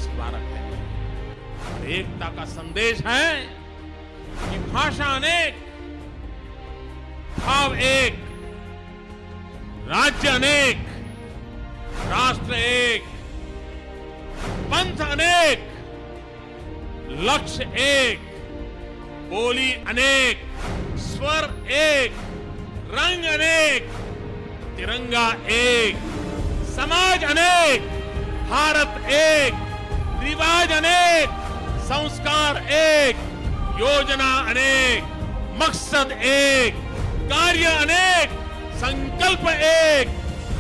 स्मारक है और एकता का संदेश है कि भाषा अनेक, भाव एक, राज्य अनेक, राष्ट्र एक, पंथ अनेक, लक्ष्य एक, बोली अनेक, स्वर एक, रंग अनेक, तिरंगा एक, समाज अनेक, भारत एक, रिवाज अनेक, संस्कार एक, योजना अनेक, मकसद एक, कार्य अनेक, संकल्प एक,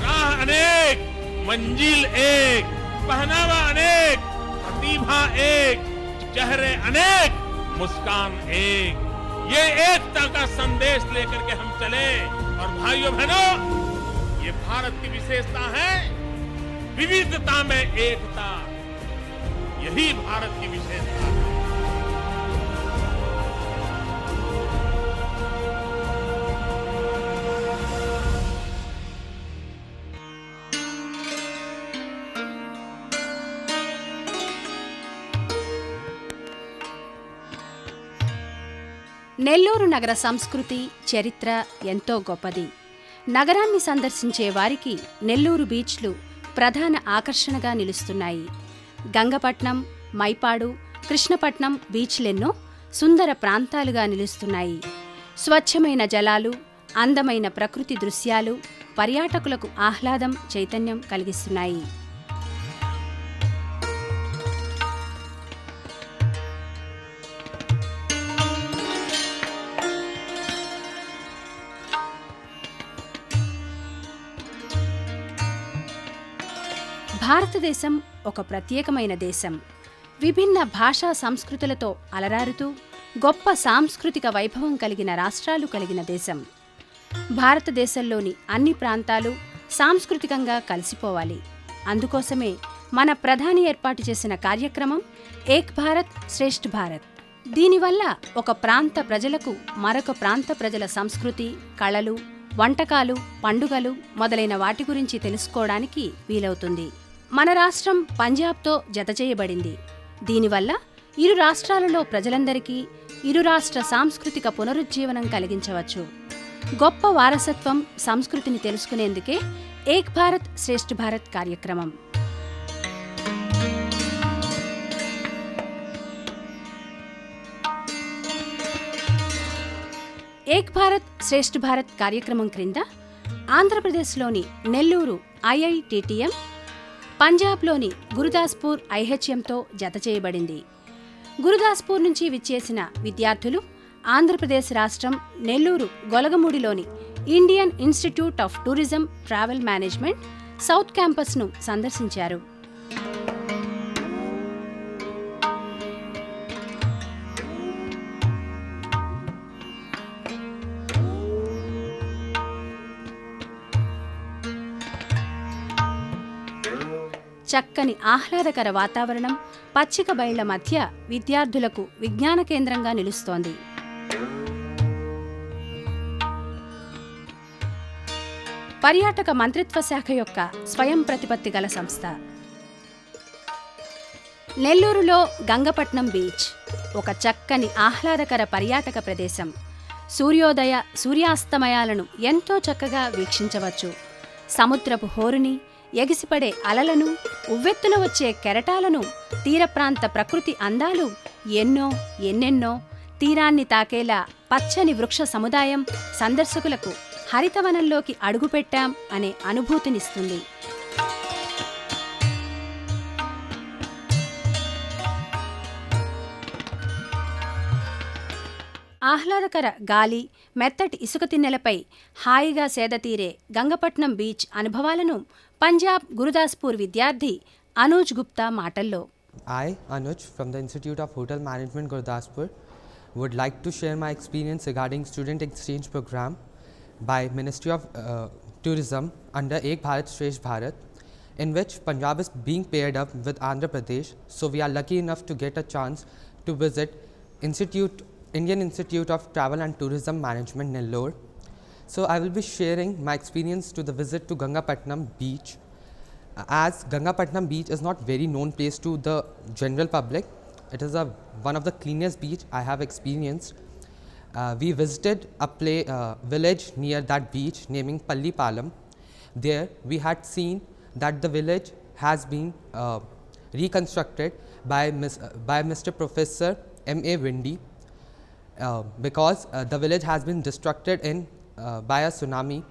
राह अनेक, मंजिल एक, पहनावा अनेक, प्रतिभा एक, चेहरे अनेक, मुस्कान एक। ये एकता का संदेश लेकर के हम चले। और भाइयों बहनों, ये भारत की विशेषता है, विविधता में एकता। यही भारत की विशेषता है। నెల్లూరు నగర సంస్కృతి చరిత్ర ఎంతో గొప్పది. నగరాన్ని సందర్శించే వారికి నెల్లూరు బీచ్లు ప్రధాన ఆకర్షణగా నిలుస్తున్నాయి. గంగపట్నం, మైపాడు, కృష్ణపట్నం బీచ్లెన్నో సుందర ప్రాంతాలుగా నిలుస్తున్నాయి. స్వచ్ఛమైన జలాలు, అందమైన ప్రకృతి దృశ్యాలు పర్యాటకులకు ఆహ్లాదం, చైతన్యం కలిగిస్తున్నాయి. భారతదేశం ఒక ప్రత్యేకమైన దేశం. విభిన్న భాషా సంస్కృతులతో అలరారుతూ గొప్ప సాంస్కృతిక వైభవం కలిగిన రాష్ట్రాలు కలిగిన దేశం. భారతదేశంలోని అన్ని ప్రాంతాలు సాంస్కృతికంగా కలిసిపోవాలి. అందుకోసమే మన ప్రధాని ఏర్పాటు చేసిన కార్యక్రమం ఏక్ భారత్ శ్రేష్ఠ్ భారత్. దీనివల్ల ఒక ప్రాంత ప్రజలకు మరొక ప్రాంత ప్రజల సంస్కృతి, కళలు, వంటకాలు, పండుగలు మొదలైన వాటి గురించి తెలుసుకోవడానికి వీలవుతుంది. మన రాష్ట్రం పంజాబ్తో జతచేయబడింది. దీనివల్ల ఇరు రాష్ట్రాలలో ప్రజలందరికీ ఇరు రాష్ట్ర సాంస్కృతిక పునరుజ్జీవనం కలిగించవచ్చు. గొప్ప వారసత్వం, సంస్కృతిని తెలుసుకునేందుకే ఏక్ భారత్ శ్రేష్ఠ్ భారత్ కార్యక్రమం. ఏక్ భారత్ శ్రేష్ఠ్ భారత్ కార్యక్రమం క్రింద ఆంధ్రప్రదేశ్లోని నెల్లూరు ఐఐటిటిఎం, పంజాబ్లోని గురుదాస్పూర్ ఐహెచ్ఎంతో జతచేయబడింది. గురుదాస్పూర్ నుంచి విచ్చేసిన విద్యార్థులు ఆంధ్రప్రదేశ్ రాష్ట్రం నెల్లూరు గొలగమూడిలోని Indian Institute of Tourism Travel Management South క్యాంపస్ను సందర్శించారు. చక్కని ఆహ్లాదకర వాతావరణం, పచ్చిక బయళ్ల మధ్య విద్యార్థులకు విజ్ఞాన కేంద్రంగా నిలుస్తోంది. పర్యాటక మంత్రిత్వ శాఖ యొక్క స్వయం ప్రతిపత్తి గల సంస్థ. నెల్లూరులో గంగపట్నం బీచ్ ఒక చక్కని ఆహ్లాదకర పర్యాటక ప్రదేశం. సూర్యోదయ, సూర్యాస్తమయాలను ఎంతో చక్కగా వీక్షించవచ్చు. సముద్రపు హోరుని, ఎగిసిపడే అలలను, ఉవ్వెత్తున వచ్చే కెరటాలను, తీర ప్రాంత ప్రకృతి అందాలు ఎన్నెన్నో తీరాన్ని తాకేలా పచ్చని వృక్ష సముదాయం సందర్శకులకు హరితవనంలోకి అడుగుపెట్టాం అనే అనుభూతినిస్తుంది. ఆహ్లాదకర గాలి, మెత్తటి ఇసుక తిన్నెలపై హాయిగా సేదతీరే గంగపట్నం బీచ్ అనుభవాలను పంజాబ్ గురుదాస్పూర్ విద్యార్థి అనూజ్ గుప్తా మాటల్లో. I, Anuj, from the Institute of Hotel Management Gurdaspur, would like to share my experience regarding student exchange program by Ministry of Tourism under Ek Bharat Shresth Bharat, in which Punjab is being paired up with Andhra Pradesh. So we are lucky enough to get a chance to visit Indian Institute of Travel and Tourism Management, Nellore. So I will be sharing my experience to the visit to Gangapatnam beach. As Gangapatnam beach is not very known place to the general public, it is one of the cleanest beach I have experienced. We visited a village near that beach naming Palli Palam. There we had seen that the village has been reconstructed by Mr. Professor M.A. Windy because the village has been destructed by a tsunami.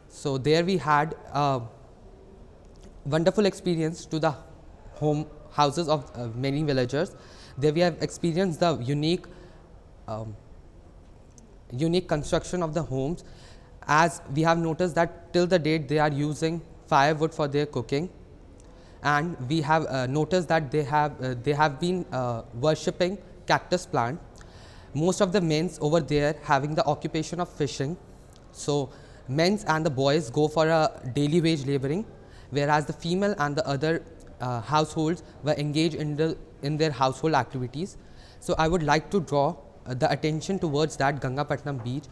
So there we had wonderful experience to the houses of many villagers. There we have experienced the unique construction of the homes, as we have noticed that till the date they are using firewood for their cooking, and we have noticed that they have been worshipping cactus plant. Most of the men's over there having the occupation of fishing, so men's and the boys go for a daily wage laboring, whereas the female and the other households were engaged in their household activities. So I would like to draw the attention towards that Gangapatnam beach,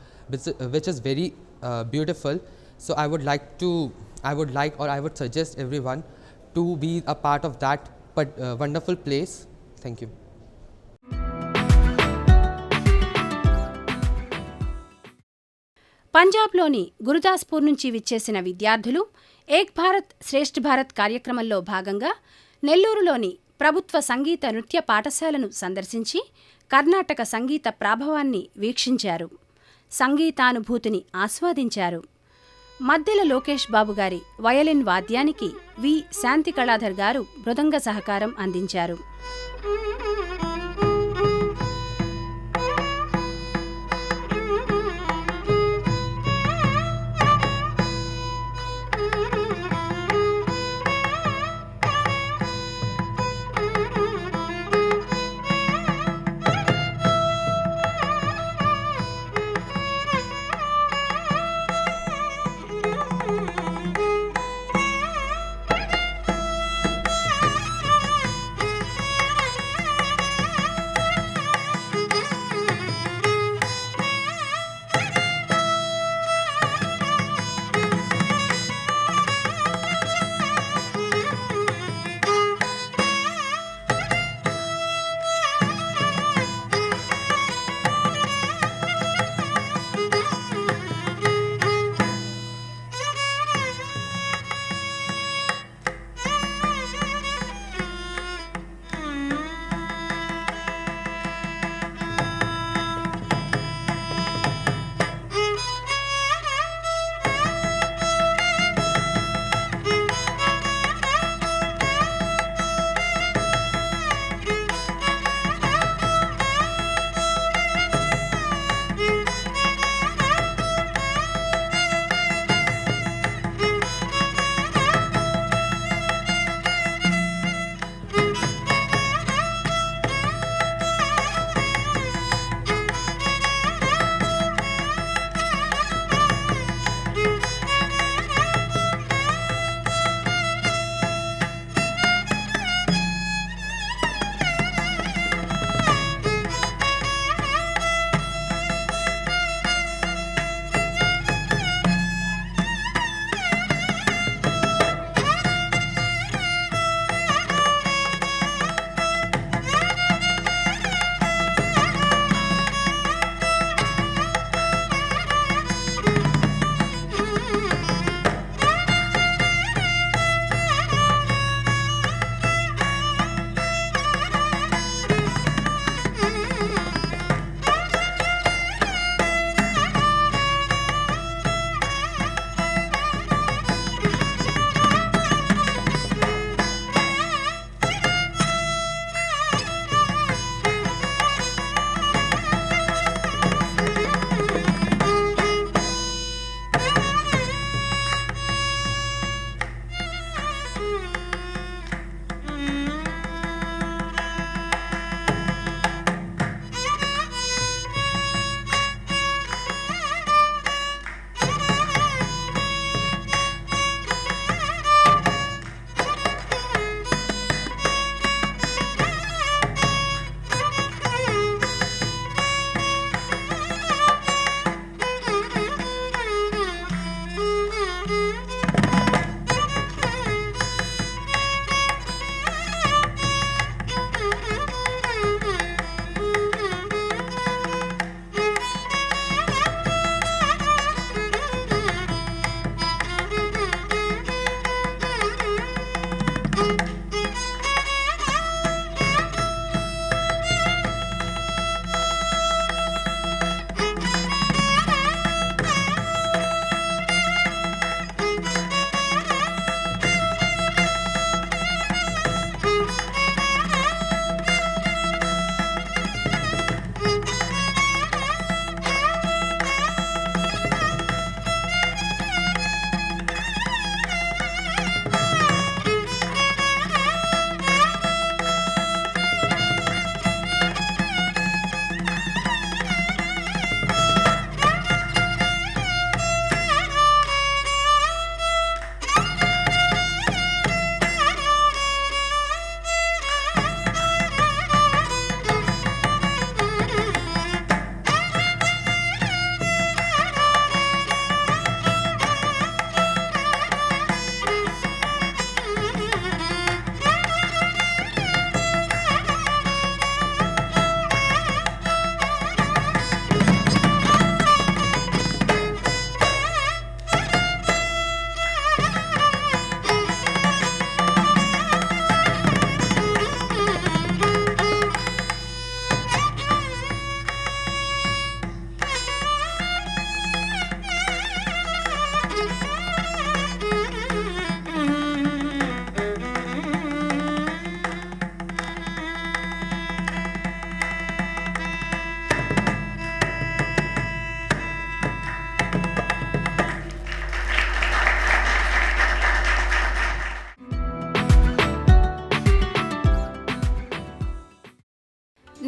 which is very beautiful. So I would suggest everyone to be a part of that wonderful place. Thank you. పంజాబ్లోని గురుదాస్పూర్ నుంచి విచ్చేసిన విద్యార్థులు ఏక్ భారత్ శ్రేష్ఠ్ భారత్ కార్యక్రమంలో భాగంగా నెల్లూరులోని ప్రభుత్వ సంగీత నృత్య పాఠశాలను సందర్శించి కర్ణాటక సంగీత ప్రాభవాన్ని వీక్షించారు, సంగీతానుభూతిని ఆస్వాదించారు. మద్దెల లోకేష్ బాబు గారి వయలిన్ వాద్యానికి వి శాంతి కళాధర్ గారు మృదంగ సహకారం అందించారు.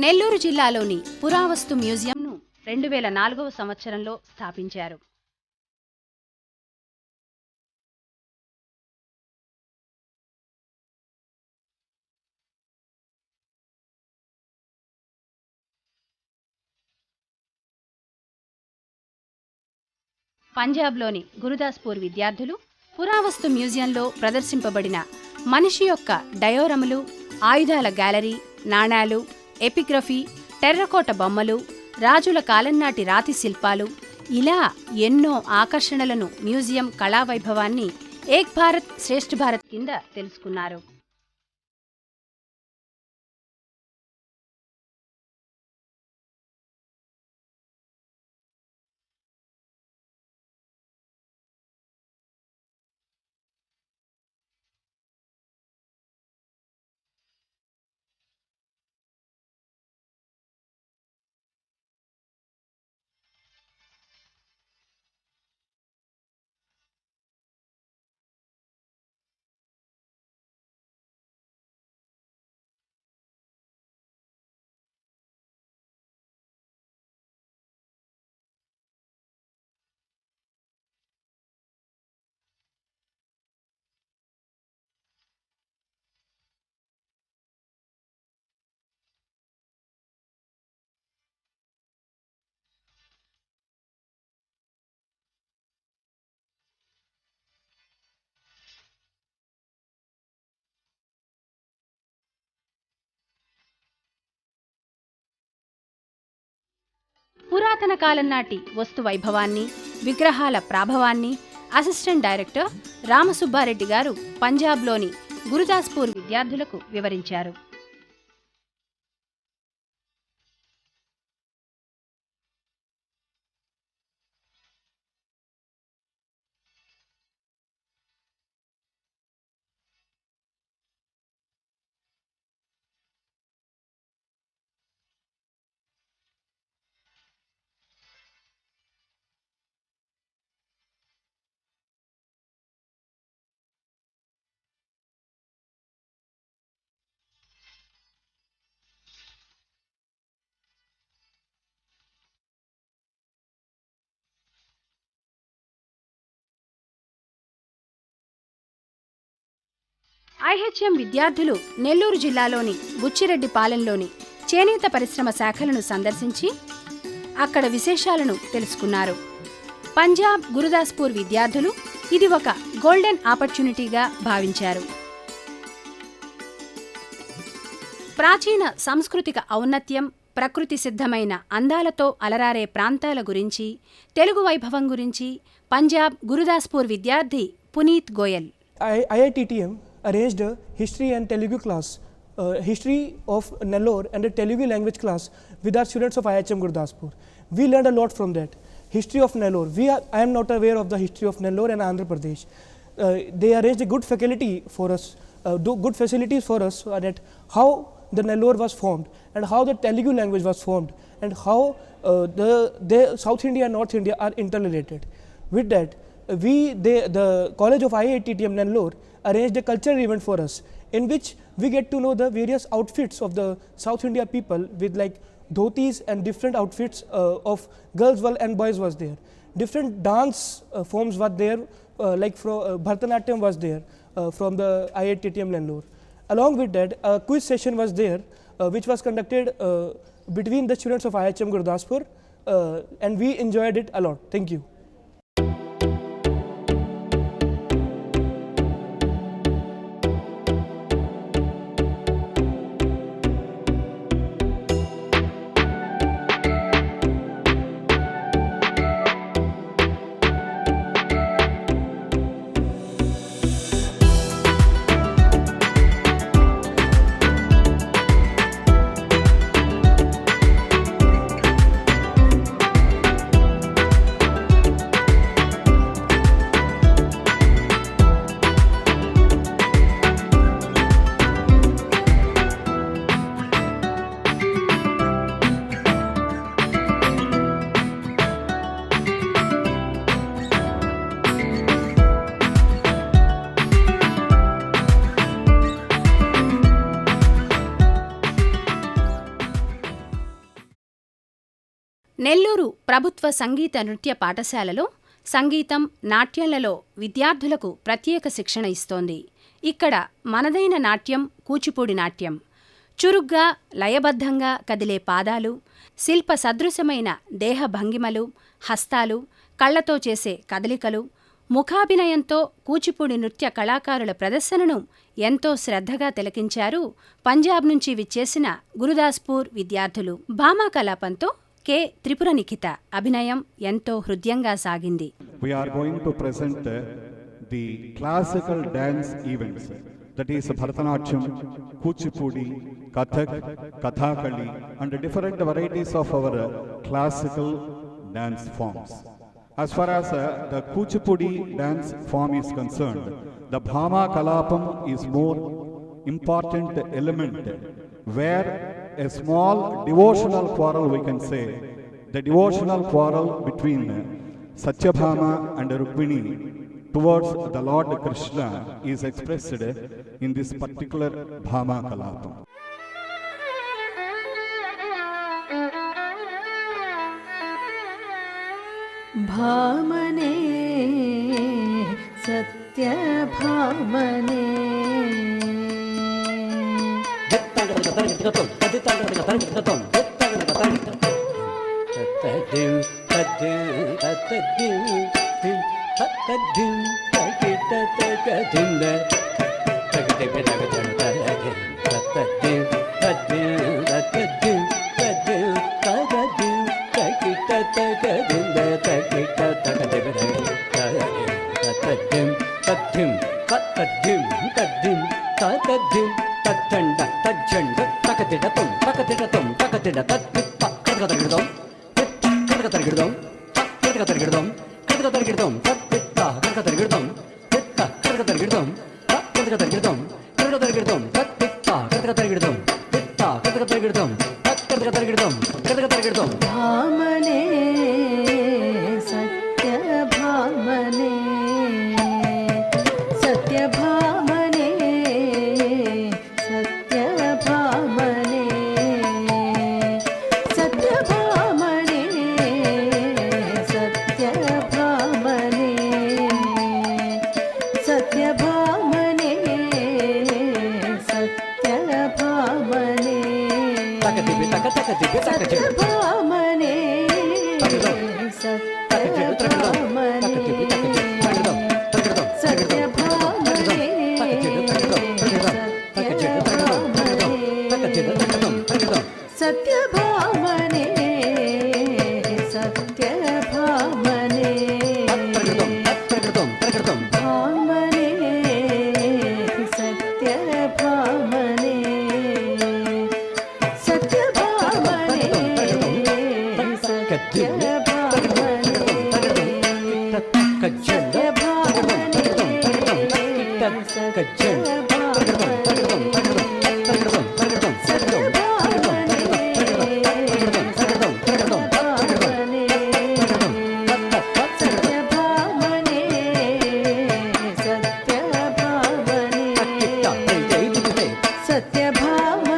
నెల్లూరు జిల్లాలోని పురావస్తు మ్యూజియంను 2004వ సంవత్సరంలో స్థాపించారు. పంజాబ్లోని గురుదాస్పూర్ విద్యార్థులు పురావస్తు మ్యూజియంలో ప్రదర్శింపబడిన మనిషి యొక్క డయోరములు, ఆయుధాల గ్యాలరీ, నాణాలు, ఎపిగ్రఫీ, టెర్రకోట బొమ్మలు, రాజుల కాలంనాటి రాతి శిల్పాలు ఇలా ఎన్నో ఆకర్షణలను మ్యూజియం కళావైభవాన్ని ఏక్ భారత్ శ్రేష్ఠ భారత్ కింద తెలుసుకున్నారు. పురాతన కాలం నాటి వస్తు వైభవాన్ని, విగ్రహాల ప్రాభవాన్ని అసిస్టెంట్ డైరెక్టర్ రామసుబ్బారెడ్డి గారు పంజాబ్లోని గురుదాస్పూర్ విద్యార్థులకు వివరించారు. ఐహెచ్ఎం విద్యార్థులు నెల్లూరు జిల్లాలోని బుచ్చిరెడ్డిపాలెంలోని చేనేత పరిశ్రమ శాఖలను సందర్శించి అక్కడ విశేషాలను తెలుసుకున్నారు. పంజాబ్ గురుదాస్పూర్ విద్యార్థులు ఇది ఒక గోల్డెన్ ఆపర్చునిటీగా భావించారు. ప్రాచీన సాంస్కృతిక ఔన్నత్యం, ప్రకృతి సిద్ధమైన అందాలతో అలరారే ప్రాంతాల గురించి, తెలుగు వైభవం గురించి పంజాబ్ గురుదాస్పూర్ విద్యార్థి Puneeth Goyal. IITTM arranged a history and Telugu class, history of Nellore and a Telugu language class with our students of IHM Gurdaspur. We learned a lot from that. History of Nellore. I am not aware of the history of Nellore and Andhra Pradesh. They arranged a good faculty for us, good facilities for us that how the Nellore was formed and how the Telugu language was formed and how the South India and North India are interrelated. With that, the College of IITTM Nellore arranged a cultural event for us in which we get to know the various outfits of the South India people with like dhotis and different outfits of girls and boys was there. Different dance forms were there, like Bharatanatyam was there from the IITTM Nellore. Along with that, a quiz session was there which was conducted between the students of IHM Gurdaspur and we enjoyed it a lot. Thank you. Nellore ప్రభుత్వ సంగీత నృత్య పాఠశాలలో సంగీతం, నాట్యంలలో విద్యార్థులకు ప్రత్యేక శిక్షణ ఇస్తోంది. ఇక్కడ మనదైన నాట్యం కూచిపూడి నాట్యం. చురుగ్గా, లయబద్ధంగా కదిలే పాదాలు, శిల్ప సదృశమైన దేహ భంగిమలు, హస్తాలు, కళ్లతో చేసే కదలికలు, ముఖాభినయంతో కూచిపూడి నృత్య కళాకారుల ప్రదర్శనను ఎంతో శ్రద్ధగా తిలకించారు పంజాబ్ నుంచి విచ్చేసిన గురుదాస్పూర్ విద్యార్థులు. భామా కలాపంతో కె. త్రిపుర నిఖిత అభినయం ఎంతో హృద్యంగా సాగింది. We are going to present the classical dance events, that is Bharatanatyam, Kuchipudi, Kathak, Kathakali and different varieties of our classical dance forms. As far as the Kuchipudi dance form is concerned, the Bhama Kalapam is more important element, where a small devotional quarrel, we can say, the devotional quarrel between Satyabhama and Rukmini towards the Lord Krishna is expressed in this particular Bhama Kalapam. भामने सत्यभामने भामने सत्यभामने सत्यभामने सत्यभामने सत्यभामने सत्यभामने सत्यभामने सत्यभामने सत्यभामने सत्यभामने सत्यभामने भामने सत्यभामने सत्यभामने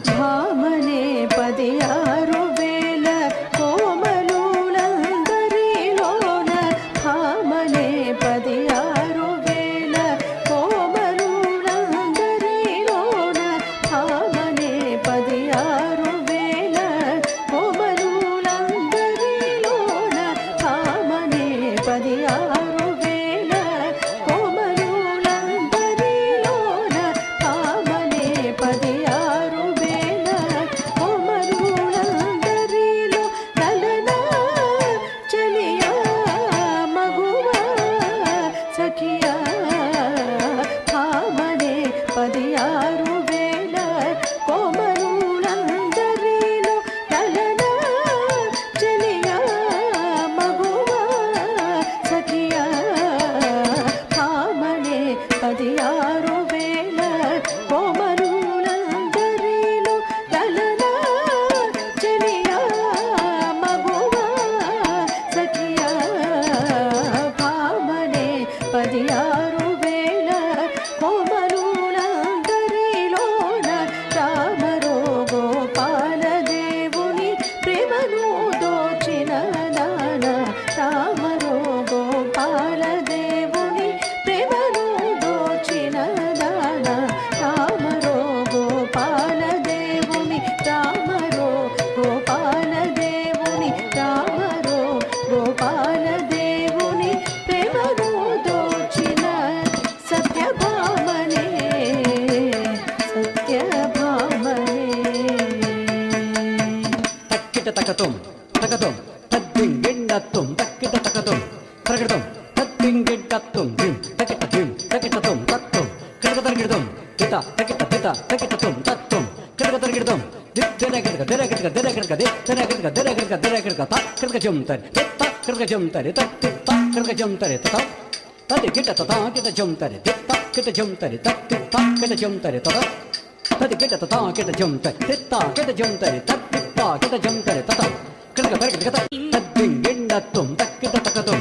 భామనే పదియారు వేల కోమలులందరిలోన భామనే పదియారు వేల కోమలులందరిలోన భామనే పదియారు వేల కోమలులందరిలోన భామనే పదియారు 16,000 కోమరులందరిలో లలనా చెలియా మగువా సఖియా భామనే 16,000 కోమరులందరిలోన రామరో గోపాల దేవుని ప్రేమను దోచిన దాన రామరో గోపాల దేవుని ప్రేమను దోచిన దాన రామరో గోపాల దేవుని రామరో గోపాల దేవుని రామరో గోపాల దేవుని ప్రేమను దోచిన సత్యభామనే సత్యభామనే తక్కిట తకతం తకతం తద్దింగిడ్డత్తం తక్కిట తకతం ప్రకటం తద్దింగిడ్డత్తం దిం తకిట దిం తకిటతం తత్తం కడగదర్గిడతం తిత తకిట తిత తకిటతం తత్తం కడగదర్గిడతం దిద్దెరగిడక దెరగిడక దెరగిడక దెరగిడక దెరగిడక దెరగిడక త కడగజం తరి తిత్త కడగజం తరి తత్తిత్త కడగజం తరి తత తది గిట తత గిట జం తరి తిత్త గిట జం తరి తత్తిత్త గిట జం తరి తత తది గిట తత గిట జం తరి తిత్త గిట జం తరి తత్తిత్త గిట జం తరి తత కడగ దరగిడక తద్దింగిడ్డత్తం తక్కిట తకతం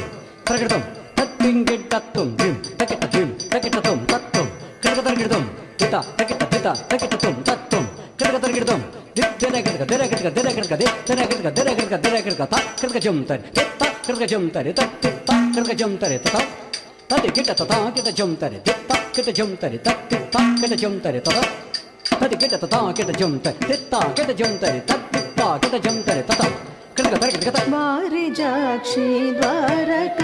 ప్రకటం తద్దింగిడ్డత్తం దిం తకిట దిం తకిటతం తత్తం కడగదర్గిడతం తిత తకిట తిత తకిటతం తత్తం కడగదర్గిడతం దిద్దెరగిడక దెరగిడక దెరగిడక దెరగిడక దెరగిడక దెరగిడక త కడగజం తరి తిత్త కడగజం తరి తత్తిత్త కడగజం తరి తత తది గిట తత గిట జం తరి తిత్త గిట జం తరి తత్తిత్త గిట జం తరి తత తది గిట తత గిట జం తరి తిత్త గిట జం తరి తత్తిత్త గిట జం తరి తత కడగ దరగిడక వారిజాక్షి ద్వారక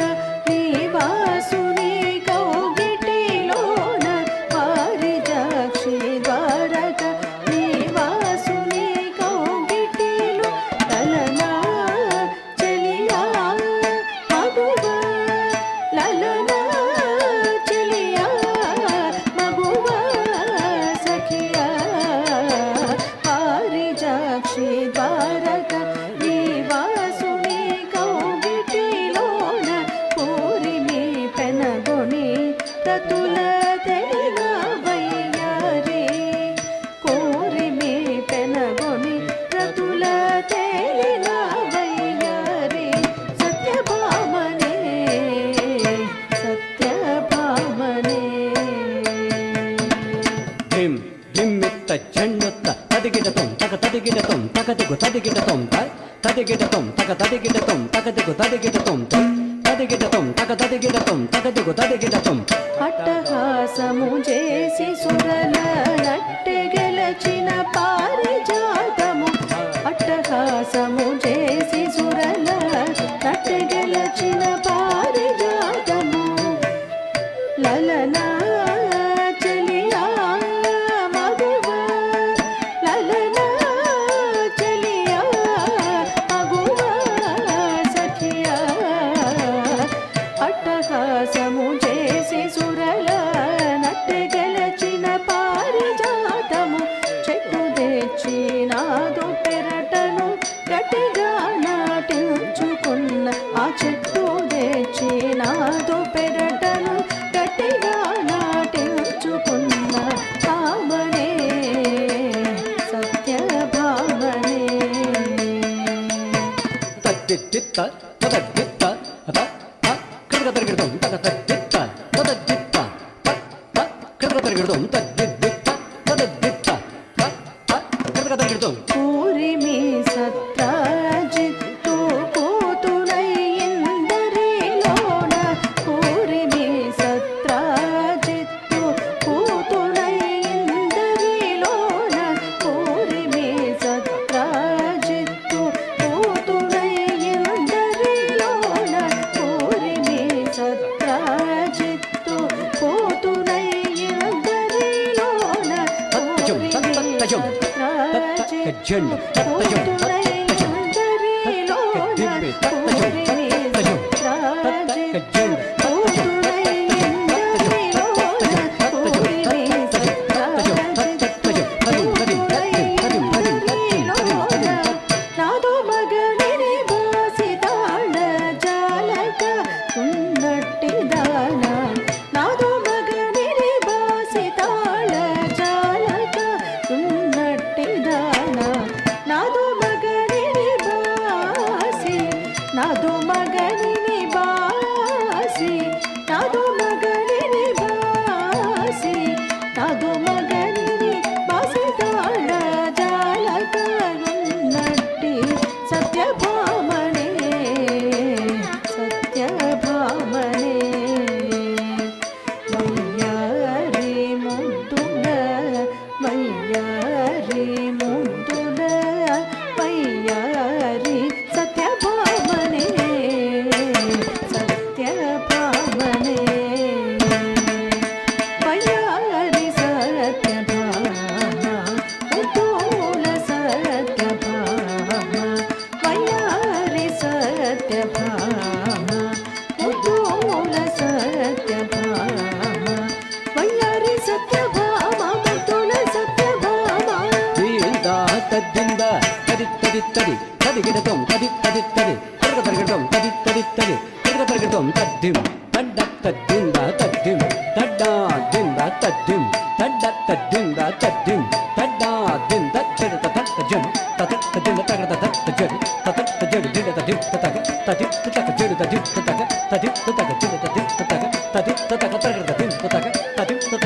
నివాసుని కౌగిటిలోన వారిజాక్షి ద్వారక నివాసుని కౌగిటిలో లలనా చెలియా మగువా లలనా చెలియా మగువా సఖియా వారిజాక్షి ద్వారక నివాసుని కౌగిటిలోన పూరిమి పెనగొని రతుల తెలిన వయ్యారి కోరిమి పెనగొని రతుల తెలిన వయ్యారి సత్యభామనే సత్యభామనే దిం దిమ్మిత్త చెండుత్త తదిగిడతం తక తదిగిడతం తకదిగు తదిగిడతం తదిగిడతం తక తదిగిడతం తకదిగు తదిగిడతం తదిగిడతం తక తదిగిడతం తకదిగు తదిగిడతం అట్టహాసము చేసి సురల నట్టె గెలచిన పారిజాతము అట్టహాసము చేసి సురల నట్టె గెలచిన పారిజాతము లలనా చెలియా మగువా లలనా చెలియా మగువా సఖియా అట్టహాసము చేసి సురల నట్టె గెలచిన పారిజాతము చెట్టు తెచ్చినాదు పెరటను గట్టిగా నాటించుకున్న ఆ చెట్టు తెచ్చినాదు పెరటను గట్టిగా నాటించుకున్న భామనే సత్యభామనే తద్దిత్త తదద్దిత్త అత కడగదర్గిడతం తక తద్దిత్త తదద్దిత్త కడగదర్గిడతం తద్దిత్త తదద్దిత్త కడగదర్గిడతం పూరిమి సత్రాజిత్తు కూతునైందరిలోన పూరిమి సత్రాజిత్తు కూతునైందరిలోన పూరిమి సత్రాజిత్తు కూతునైందరిలోన పూరిమి సత్రాజిత్తు కూతునైందరిలోన తత్తజం తత్తజం తత్తజం తత్తజం తత్తజం దిబ్బే తత్తజం తత్తజం తత్తజం నాదో మగనిని బాసి తాళ జాలక ఉన్నట్టి దాన నాదో మగనిని సత్యభామ ముద్దుల సత్యభామ దీంద తద్దింద తది తది తది తదిగిడతం తది తది తది తరగతరగడం తది తది తది తరగతరగడం తద్దిం తడ్డ తద్దింద తద్దిం తడ్డా దింద తద్దిం తడ్డ తద్దింద తద్దిం తడ్డా దింద తడ తట జన్ తట తదింద తగడ తట జన్ తట తజడు దింద తది తట తది తట జడు తది తట తది తట దింద తది తట తది తట తగడ తది తట తది తట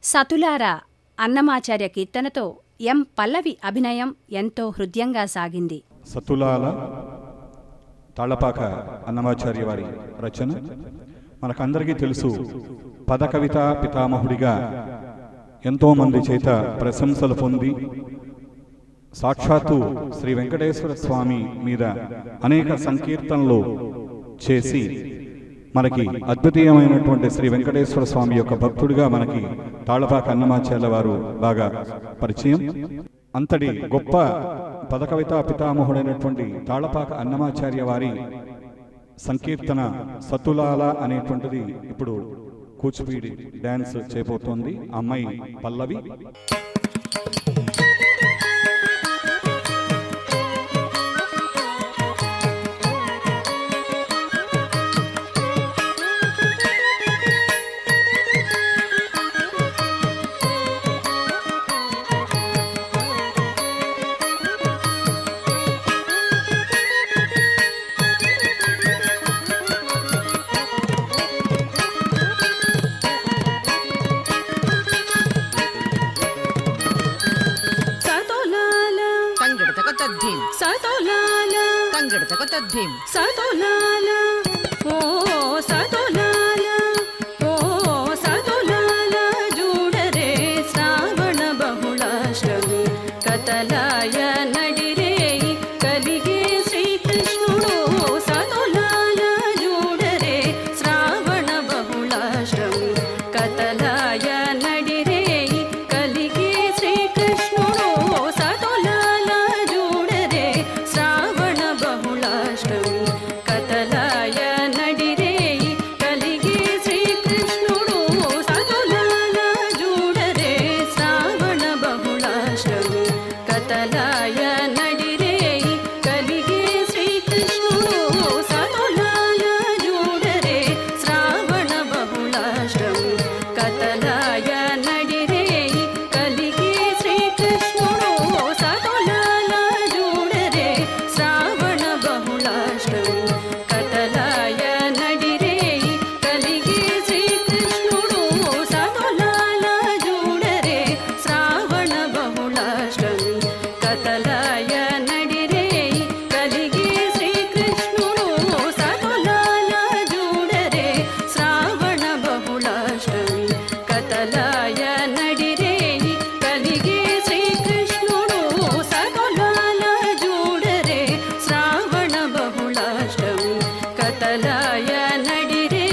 సతులారా అన్నమాచార్య కీర్తనతో ఎం పల్లవి అభినయం ఎంతో హృద్యంగా సాగింది. సతులాల తాళపాక అన్నమాచార్య వారి రచన. మనకందరికీ తెలుసు, పద కవిత పితామహుడిగా ఎంతోమంది చేత ప్రశంసలు పొంది సాక్షాత్తు శ్రీ వెంకటేశ్వర స్వామి మీద అనేక సంకీర్తనలు చేసి మనకి అద్వితీయమైనటువంటి శ్రీ వెంకటేశ్వర స్వామి యొక్క భక్తుడిగా మనకి తాళపాక అన్నమాచార్య వారు బాగా పరిచయం. అంతటి గొప్ప పదకవితా పితామహుడైనటువంటి తాళపాక అన్నమాచార్య వారి సంకీర్తన సతులాల అనేటువంటిది ఇప్పుడు కూచిపూడి డ్యాన్స్ చేయబోతోంది. అమ్మాయి పల్లవి. సతులాల తంగడతక తద్ధిం సతులాల ఓ సతులాల ఓ సతులాల జూడరే శ్రావణ బహుళాష్టమి కతలాయ నడిరే కలిగే శ్రీకృష్ణుడు సతులాల జూడరే శ్రావణ బహుళాష్టమి కతలాయ నడిరే కలిగే శ్రీకృష్ణుడు సతులాల జూడరే శ్రావణ బహుళాష్టమి కతలాయ నడిరే కలిగే శ్రీకృష్ణుడు సతులాల జూడరే శ్రావణ బహుళాష్టమి కతలాయ నడిరే కలిగే శ్రీకృష్ణుడు సతులాల జూడరే శ్రావణ బహుళాష్టమి కతలాయ నడిరే కలిగే శ్రీకృష్ణుడు సతులాల జూడరే శ్రావణ బహుళాష్టమి కతలాయ నడిరే కలిగే శ్రీకృష్ణుడు సతులాల జూడరే శ్రావణ బహుళాష్టమి కతలాయ నడిరే కలిగే శ్రీకృష్ణుడు సతులాల జూడరే శ్రావణ బహుళాష్టమి కతలాయ నడిరే కలిగే శ్రీకృష్ణుడు సతులాల జూడరే శ్రావణ బహుళాష్టమి కతలాయ నడిరే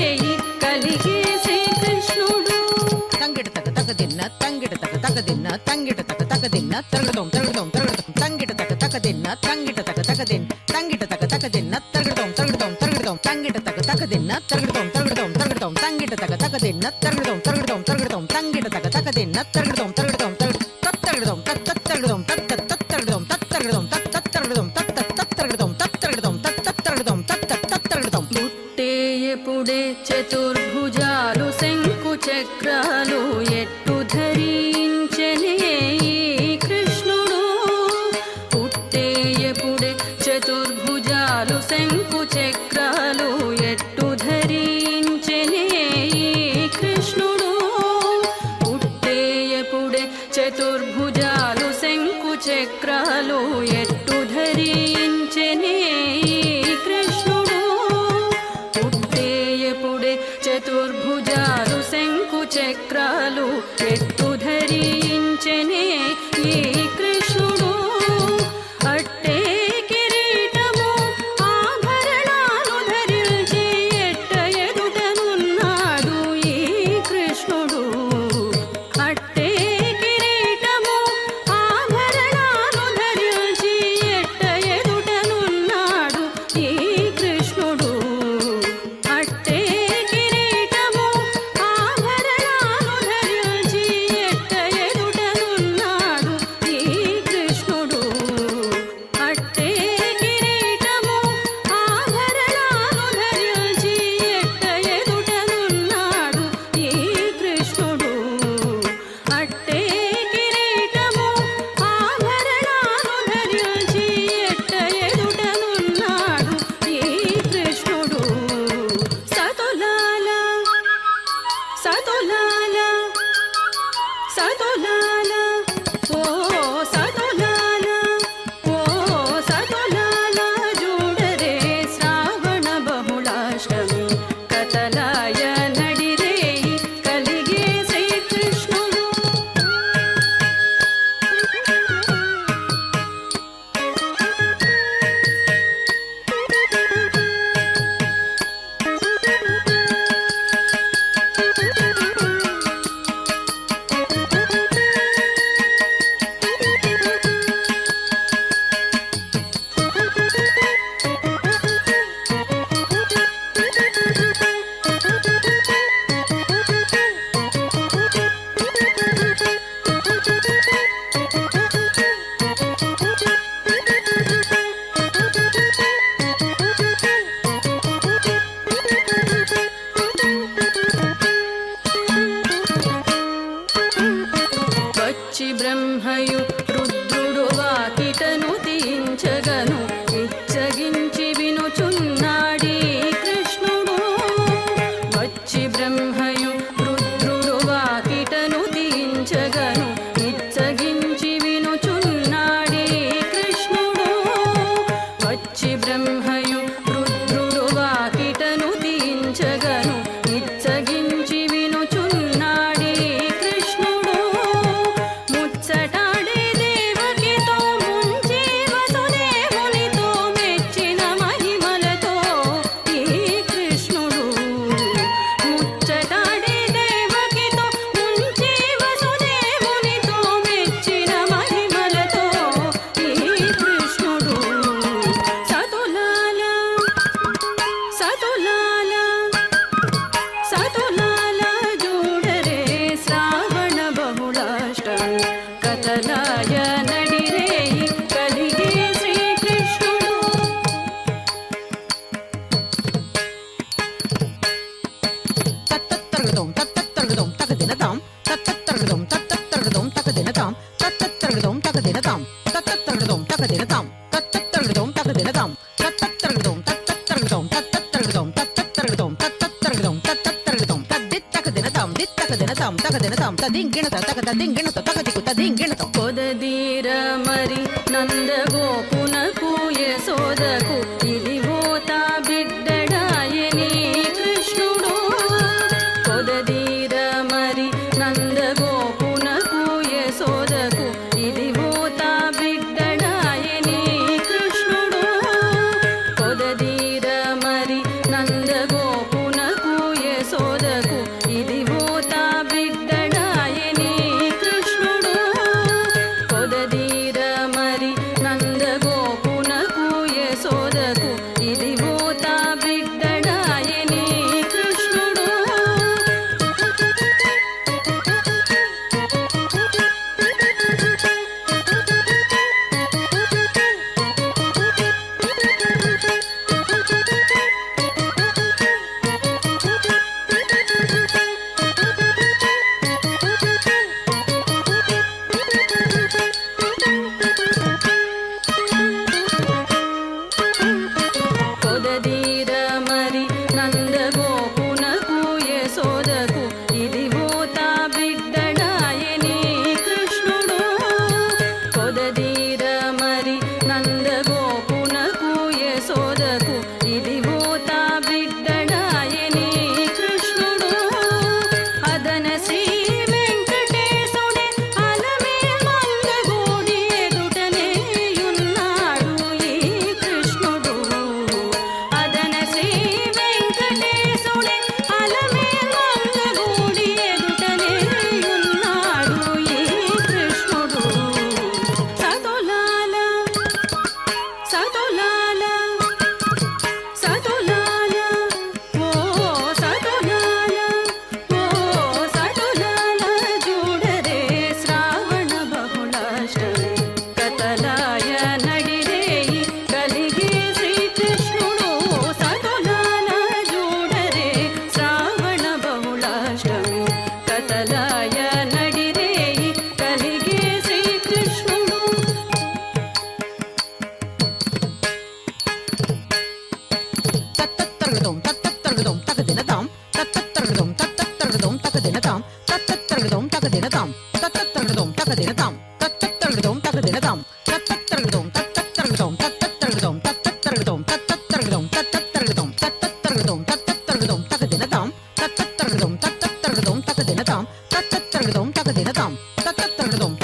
కలిగే శ్రీకృష్ణుడు తంగిట తక తక దిన్న తంగిట తక తక దిన్న తంగిట తక తక దిన్న తరగడం తరగడం తరగడం తంగిట తక తక దిన్న తంగిట తక తక దిన్ తంగిట తక తక దిన్న తరగడం తరగడం తరగడం తంగిట తక తక దిన్న తరగడం తరగడం తరగడం తంగిట తక తక దిన్న తరగడం తరగడం తరగడం తంగిట తక తక దిన్న తరగడం తరగడం తరగడం తత్తరగడం తత్తరగడం తత్తరగడం తత్తరగడం తత్తరగడం తత్తరగడం తత్తరగడం తత్తరగడం పుట్టేయపుడే చతుర్భుజాలు శంకు చక్రాలు ఎట్టు ధరించనే ఈ కృష్ణుడు పుట్టేయపుడే చతుర్భుజాలు శంకు చక్రాలు ఎట్టు ధరించనే ఈ కృష్ణుడు పుట్టేయపుడే చతుర్భుజాలు శంకు చక్రాలు ఎట్టు ధరించనే ఈ కృష్ణుడు పుట్టేయపుడే చతుర్భుజాలు శంకు చక్రాలు ఎట్టు ధరించనే ఈ కృష్ణుడు అట్టే కిరీటము ఆభరణాలు ధరించి ఎట్ట ఎదుటనున్నాడు ఈ కృష్ణుడు అట్టే కిరీటము సతులాల ఓ సతులాల ఓ సతులాల జూడరే శ్రావణ బహుళాష్టమి కతలాయ నడిరే కలిగే శ్రీకృష్ణుడు వచ్చి బ్రహ్మయు రుద్రుడు వాకిటను తీయించగను ఇచ్చగించి వినుచున్నాడీ కృష్ణుడు వచ్చి బ్రహ్మయు రుద్రుడు వాకిటను తీయించగను ఇచ్చగించి వినుచున్నాడీ కృష్ణుడు వచ్చి బ్రహ్మయు రుద్రుడు వాకిటను తీయించగను ఇచ్చగించి వినుచున్నాడీ కృష్ణుడు ముచ్చటాడే దేవకితో ముంచి వసుదేవునితో మెచ్చిన మహిమలతో ఈ కృష్ణుడు ముచ్చటాడే దేవకితో ముంచి వసుదేవునితో మెచ్చిన మహిమలతో ఈ కృష్ణుడు సతులాల సతులాల సతులాల జూడరే శ్రావణ బహుళాష్టమి కతలాయ నడిరే కలిగే శ్రీకృష్ణుడు తత్తత్తరగదం తత్తత్తరగదం తకదినతాం తత్తత్తరగదం తత్తత్తరగదం తకదినతాం తత్తత్తరగదం తకదినతాం తత్తత్తరగదం తకదినతాం తత్తత్తరగదం తకదినతాం తత్తత్తరగదం తత్తత్తరగదం తత్తత్తరగదం తత్తత్తరగదం తత్తత్తరగదం తత్తత్తరగదం తద్దిత్తకదినతాం దిత్తకదినతాం తకదినతాం తదింగిణత తకదింగిణత తకదికు తదింగిణత పొదదీర మరి నందగోపునకు యశోదకు ఇదిగోతా బిడ్డడాయని కృష్ణుడు పొదదీర మరి నందగోపునకు యశోదకు ఇదిగోతా బిడ్డడాయని కృష్ణుడు పొదదీర మరి నందగోపునకు యశోదకు ఇదిగోతా బిడ్డడాయని కృష్ణుడు పొదదీర మరి నందగో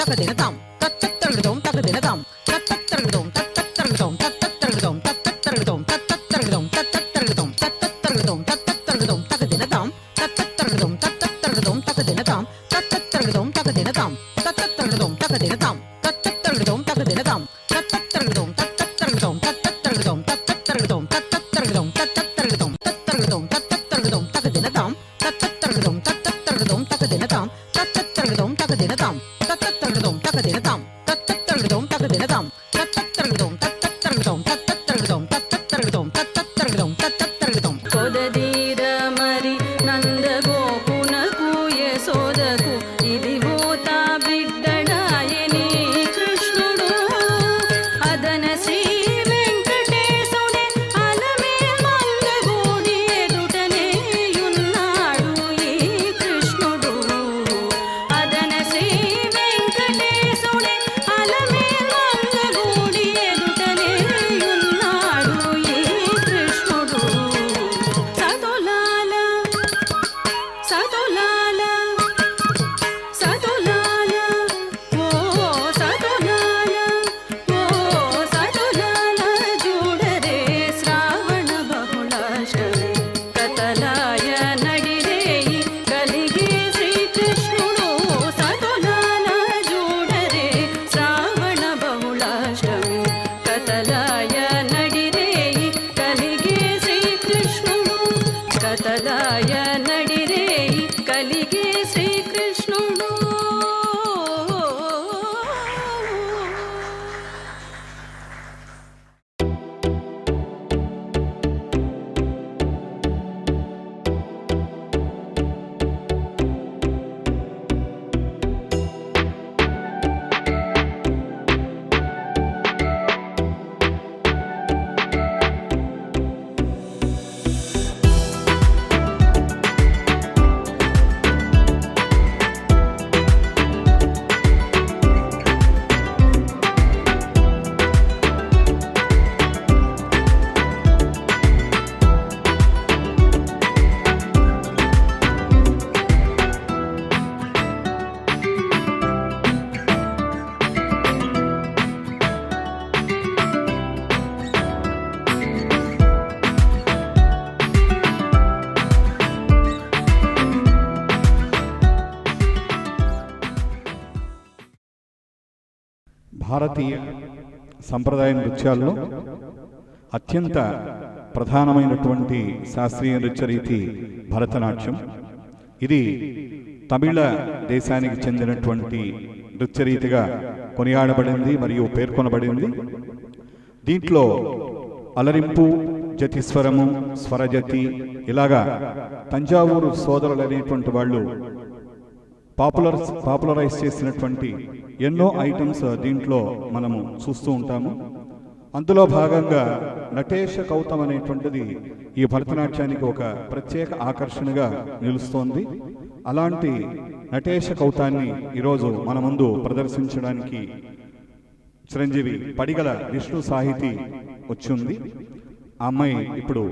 తకదినతాం తత్తత్తరగదోం తకదినతాం తత్తత్తరగదోం తత్తత్తరగదోం తత్తత్తరగదోం తత్తత్తరగదోం తత్తత్తరగదోం తత్తత్తరగదోం తత్తత్తరగదోం తత్తత్తరగదోం తకదినతాం తత్తత్తరగదోం తత్తత్తరగదోం తకదినతాం తత్తత్తరగదోం తకదినతాం తత్తత్తరగదోం తకదినతాం తత్తత్తరగదోం తకదినతాం తత్తత్తరగదోం తత్తత్తరగదోం తత్తత్తరగదోం తత్తత్తరగదోం తత్తత్తరగదోం తత్తత్తరగదోం తత్తత్తరగదోం తత్తత్తరగదోం తకదినతాం తత్తత్తరగదోం తత్తత్తరగదోం తకదినతాం తత్తత్తరగదోం తకదినతాం తత్తత్తరగదోం తకదినతాం తత్తత్తరగదోం తకదినతాం తత్తత్తరగదోం తత్తత్తరగదోం తత్తత్తరగదోం తత్తత్తరగదోం తత్తత్తరగదోం తత్తత్తరగదోం కొదదీర మరి నందగోపునకు యశోదకు ఇదిగో తా బిడ్డడాయని కృష్ణుడు అదన శ్రీ వెంకటేశుడే అలమే మంగగూడి ఎదుటనే ఉన్నాడు ఈ కృష్ణుడు అదన శ్రీ వెంకటేశుడే అలమే మంగగూడి ఎదుటనే ఉన్నాడు ఈ కృష్ణుడు సతులాల సతులాల సతులాల ఓ సతులాల ఓ సతులాల చూడరే శ్రావణ బహుళాష్టమి కతలాయ నడిరేయి కలిగే శ్రీకృష్ణుడు సతులాల చూడరే శ్రావణ బహుళాష్టమి కతలాయ నడిరేయి కలిగే శ్రీకృష్ణుడు కతలాయ నడిరేయి కలిగే శ్రీకృష్ణుడు భారతీయ సంప్రదాయ నృత్యాల్లో అత్యంత ప్రధానమైనటువంటి శాస్త్రీయ నృత్య రీతి భరతనాట్యం. ఇది తమిళ దేశానికి చెందినటువంటి నృత్య రీతిగా కొనియాడబడింది మరియు పేర్కొనబడింది. దీంట్లో అలరింపు, జతిస్వరము, స్వరజతి ఇలాగా తంజావూరు సోదరులు అనేటువంటి వాళ్ళు పాపులరైజ్ చేసినటువంటి ఎన్నో ఐటమ్స్ దీంట్లో మనము చూస్తూ ఉంటాము. అందులో భాగంగా నటేశ కౌతం అనేటువంటిది ఈ భరతనాట్యానికి ఒక ప్రత్యేక ఆకర్షణగా నిలుస్తోంది. అలాంటి నటేశ కౌతాన్ని ఈరోజు మన ముందు ప్రదర్శించడానికి చిరంజీవి పడిగల విష్ణు సాహితీ వచ్చింది. ఆ అమ్మాయి ఇప్పుడు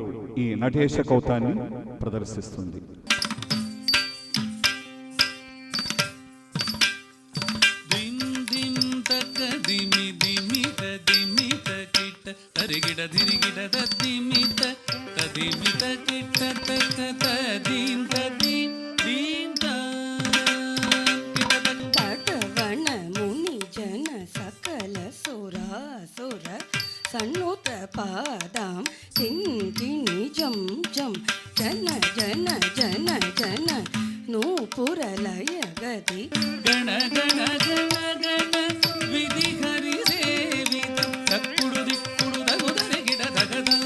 ఈ నటేశ కౌతాన్ని ప్రదర్శిస్తుంది. తరిగిడ దిరిగిడ తదిమిత తదిమిత కిట తక తదీం తదీం దీంత పటవణ ముని జన సకల సురాసుర సన్నుత పాదాం కింకిణి జం జం జన జన జన జన నూపురలయ గది గణ గణ గణ గణ విధి హరి సేవిత తక్కుడు దిక్కుడు దగు తరిగిడ దగదం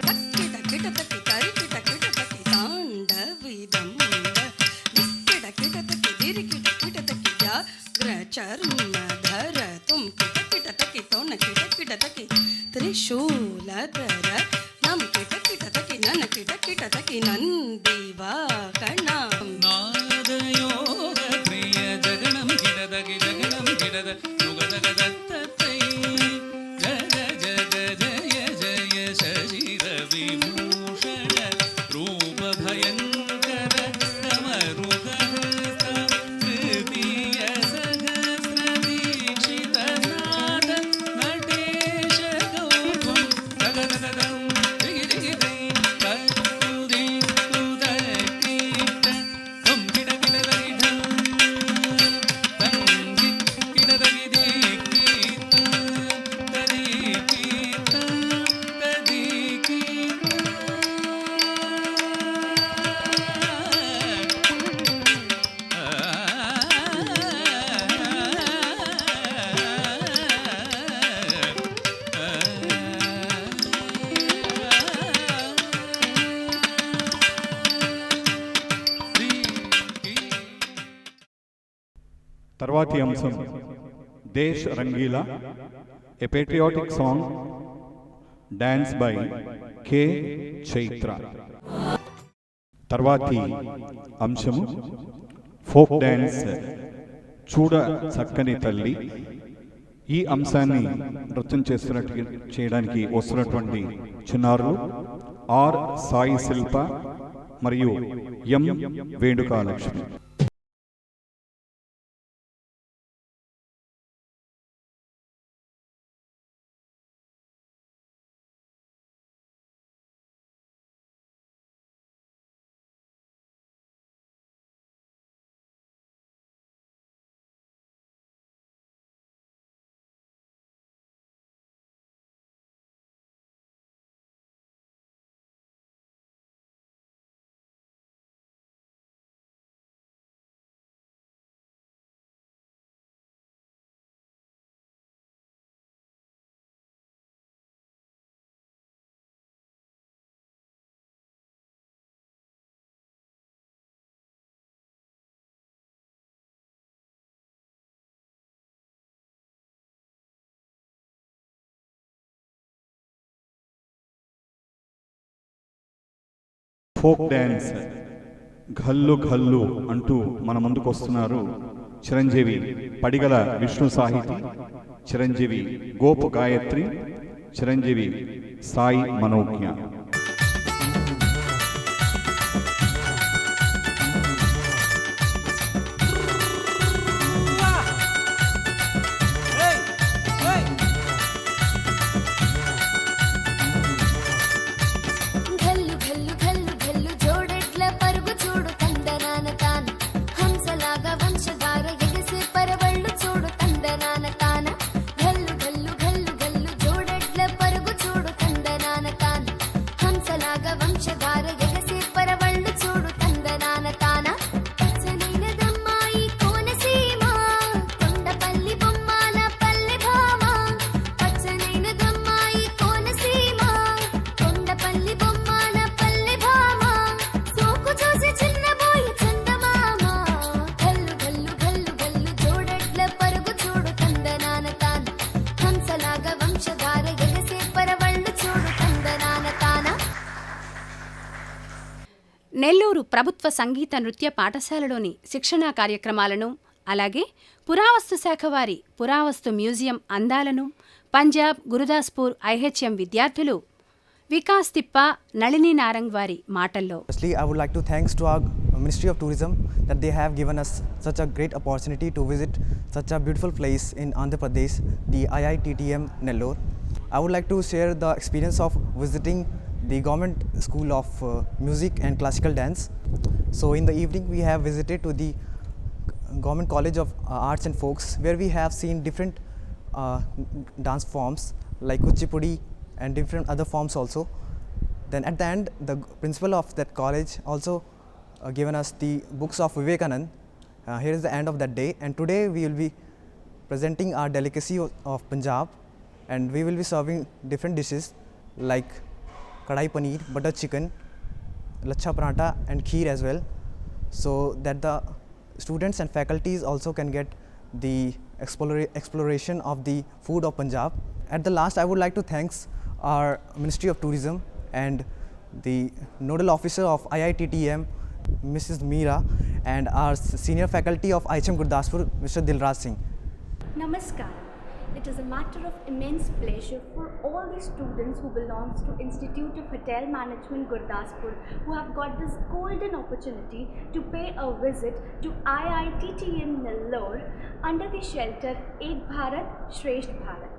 తక్కిట కిట తక్కి తరికిట కిట తక్కి తాండవిదం దిక్కిట కిట తక్కి దిరికిట కిట తక్కి జాగ్రచర్మధర తుం కిట కిట తక్కి తోన కిట కిట తక్కి త్రిశూలధర నం కిట కిట తక్కి నన కిట కిట తక్కి నందివాకణ నాదయోగ ప్రియ జగణం గిడదగి జగణం గిడద యుగదగదత్తై జగ జగ జయ జయ శశిర విభూషణ రూప భయంకర కమరుగహస్త కృతి తర్వాతి అంశం Desh Rangeela, a patriotic song, dance by K Chaitra. తర్వాతి అంశము ఫోక్ డాన్స్ చూడ చక్కని తల్లి. ఈ అంశాన్ని నృత్యం చేయడానికి వస్తున్నటువంటి చిన్నారులు ఆర్ సాయి శిల్ప మరియు ఎం వేణుకాలక్ష్మి. ఫోక్ డ్యాన్స్ ఘల్లు ఘల్లు అంటూ మన ముందుకు వస్తున్నారు చిరంజీవి పడిగల విష్ణు సాహితి, చిరంజీవి గోపు గాయత్రి, చిరంజీవి సాయి మనోజ్ఞ. నెల్లూరు ప్రభుత్వ సంగీత నృత్య పాఠశాలలోని శిక్షణా కార్యక్రమాలను, అలాగే పురావస్తు శాఖ వారి పురావస్తు మ్యూజియం అందాలను పంజాబ్ గురుదాస్పూర్ ఐహెచ్ఎం విద్యార్థులు వికాస్ తిప్ప, నళిని నారంగ్ వారి మాటల్లో. Firstly, I would like to thanks to our Ministry of Tourism that they have given us such a great opportunity to visit such a beautiful place in Andhra Pradesh, the IITTM Nellore. I would like to share the experience of visiting the government school of music and classical dance. So in the evening we have visited to the government college of arts and folks, where we have seen different dance forms like kuchipudi and different other forms also. Then at the end, the principal of that college also given us the books of Vivekanand. Here is the end of that day, and today we will be presenting our delicacy of Punjab, and we will be serving different dishes like kadai paneer, butter chicken, lachha paratha and kheer as well, so that the students and faculties also can get the exploration of the food of Punjab. At the last, I would like to thanks our Ministry of Tourism and the nodal officer of IITTM, Mrs. Meera, and our senior faculty of IHM Gurdaspur, Mr. Dilraj Singh. Namaskar. It is a matter of immense pleasure for all the students who belongs to Institute of Hotel Management Gurdaspur who have got this golden opportunity to pay a visit to IITTM Nellore under the shelter Ek Bharat Shresth Bharat.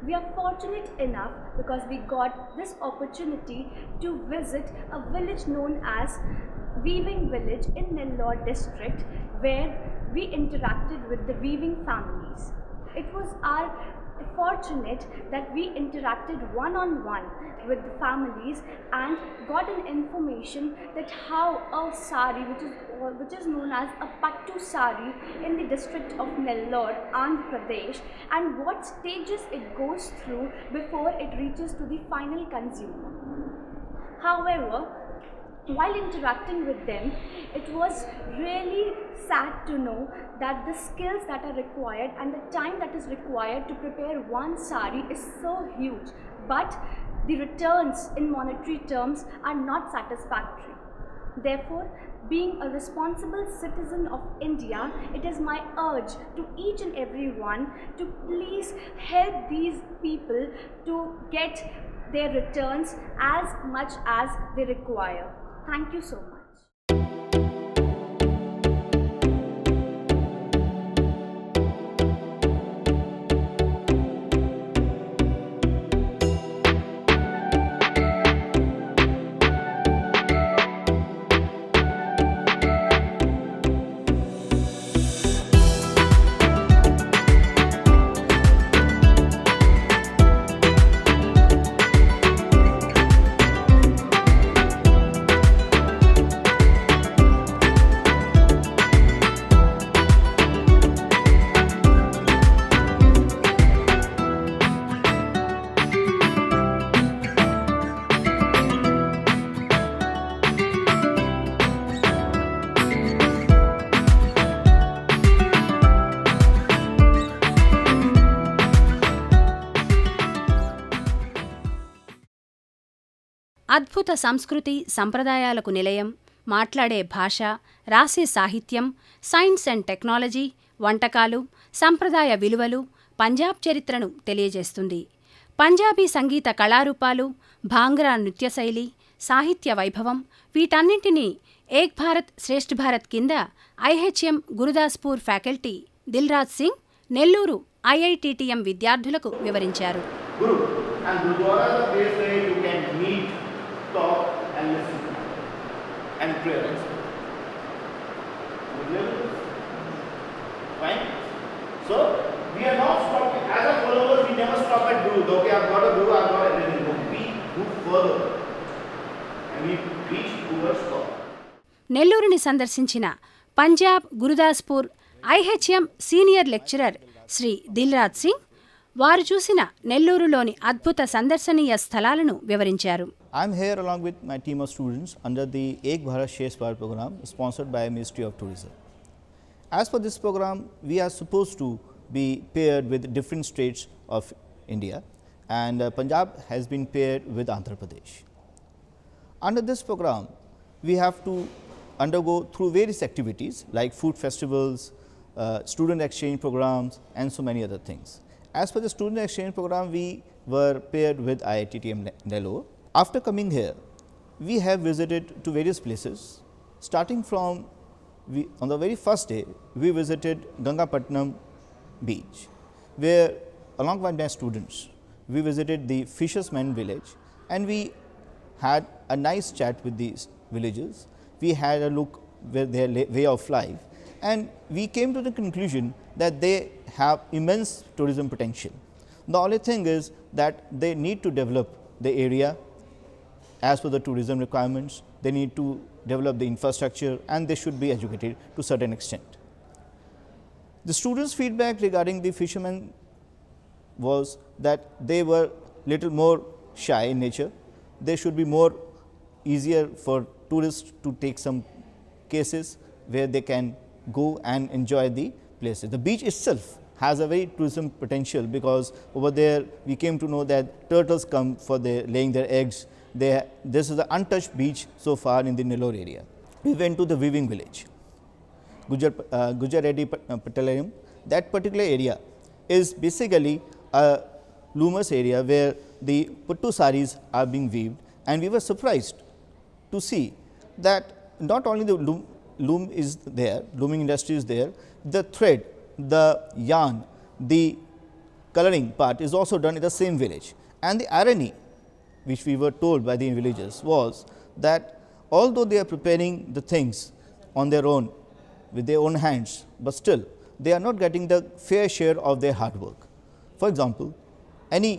We are fortunate enough because we got this opportunity to visit a village known as Weaving Village in Nellore district, where we interacted with the weaving families. It was our fortunate that we interacted one-on-one with the families and got an information that how a sari, which is known as a pattu sari in the district of Nellore, Andhra Pradesh, and what stages it goes through before it reaches to the final consumer. However, while interacting with them, it was really sad to know that the skills that are required and the time that is required to prepare one sari is so huge, but the returns in monetary terms are not satisfactory. Therefore, being a responsible citizen of India, it is my urge to each and every one to please help these people to get their returns as much as they require. Thank you so much. అద్భుత సంస్కృతి సంప్రదాయాలకు నిలయం, మాట్లాడే భాష, రాసే సాహిత్యం, science and technology, వంటకాలు, సంప్రదాయ విలువలు, పంజాబ్ చరిత్రను తెలియజేస్తుంది. పంజాబీ సంగీత కళారూపాలు, భాంగ్రా నృత్యశైలి, సాహిత్య వైభవం వీటన్నింటినీ ఏక్ భారత్ శ్రేష్ఠ భారత్ కింద ఐహెచ్ఎం గురుదాస్పూర్ ఫ్యాకల్టీ దిల్రాజ్ సింగ్ నెల్లూరు ఐఐటిటిఎం విద్యార్థులకు వివరించారు. Guru and Gurudwara is a place where you can meet, talk and listen and pray. Fine? So, we are not stopping. As a followers, we never stop at Guru. Okay, I've got a Guru, I've got everything. But we move further and we reach towards God. నెల్లూరుని సందర్శించిన Punjab Gurdaspur IHM senior lecturer Shri Dilraj Singh వారు చూసిన నెల్లూరులోని అద్భుత సందర్శనీయ స్థలాలను వివరించారు. I am here along with my team of students under the Ek Bharat Shresth Bharat program sponsored by Ministry of Tourism. As per this program, we are supposed to be paired with different states of India, and Punjab has been paired with Andhra Pradesh. Under this program, we have to undergo through various activities like food festivals, student exchange programs and so many other things. As per the student exchange program, we were paired with IITTM Nellore. After coming here, we have visited to various places. Starting from, on the very first day, we visited Gangapatnam beach, where along with my students, we visited the fishermen village and we had a nice chat with these villagers. We had a look at their way of life and we came to the conclusion that they have immense tourism potential. The only thing is that they need to develop the area as per the tourism requirements, they need to develop the infrastructure and they should be educated to a certain extent. The students' feedback regarding the fishermen was that they were little more shy in nature. They should be more easier for tourists to take some cases where they can go and enjoy the places. The beach itself has a very tourism potential because over there we came to know that turtles come for laying their eggs. This is the untouched beach so far in the Nellore area. We went to the weaving village, Gujar Reddy Patalayam. That particular area is basically a loomers area where the puttu saris are being weaved, and we were surprised to see that not only the loom is there, looming industry is there, the thread, the yarn, the coloring part is also done in the same village. And the irony which we were told by the villagers was that although they are preparing the things on their own with their own hands, but still they are not getting the fair share of their hard work. For example, any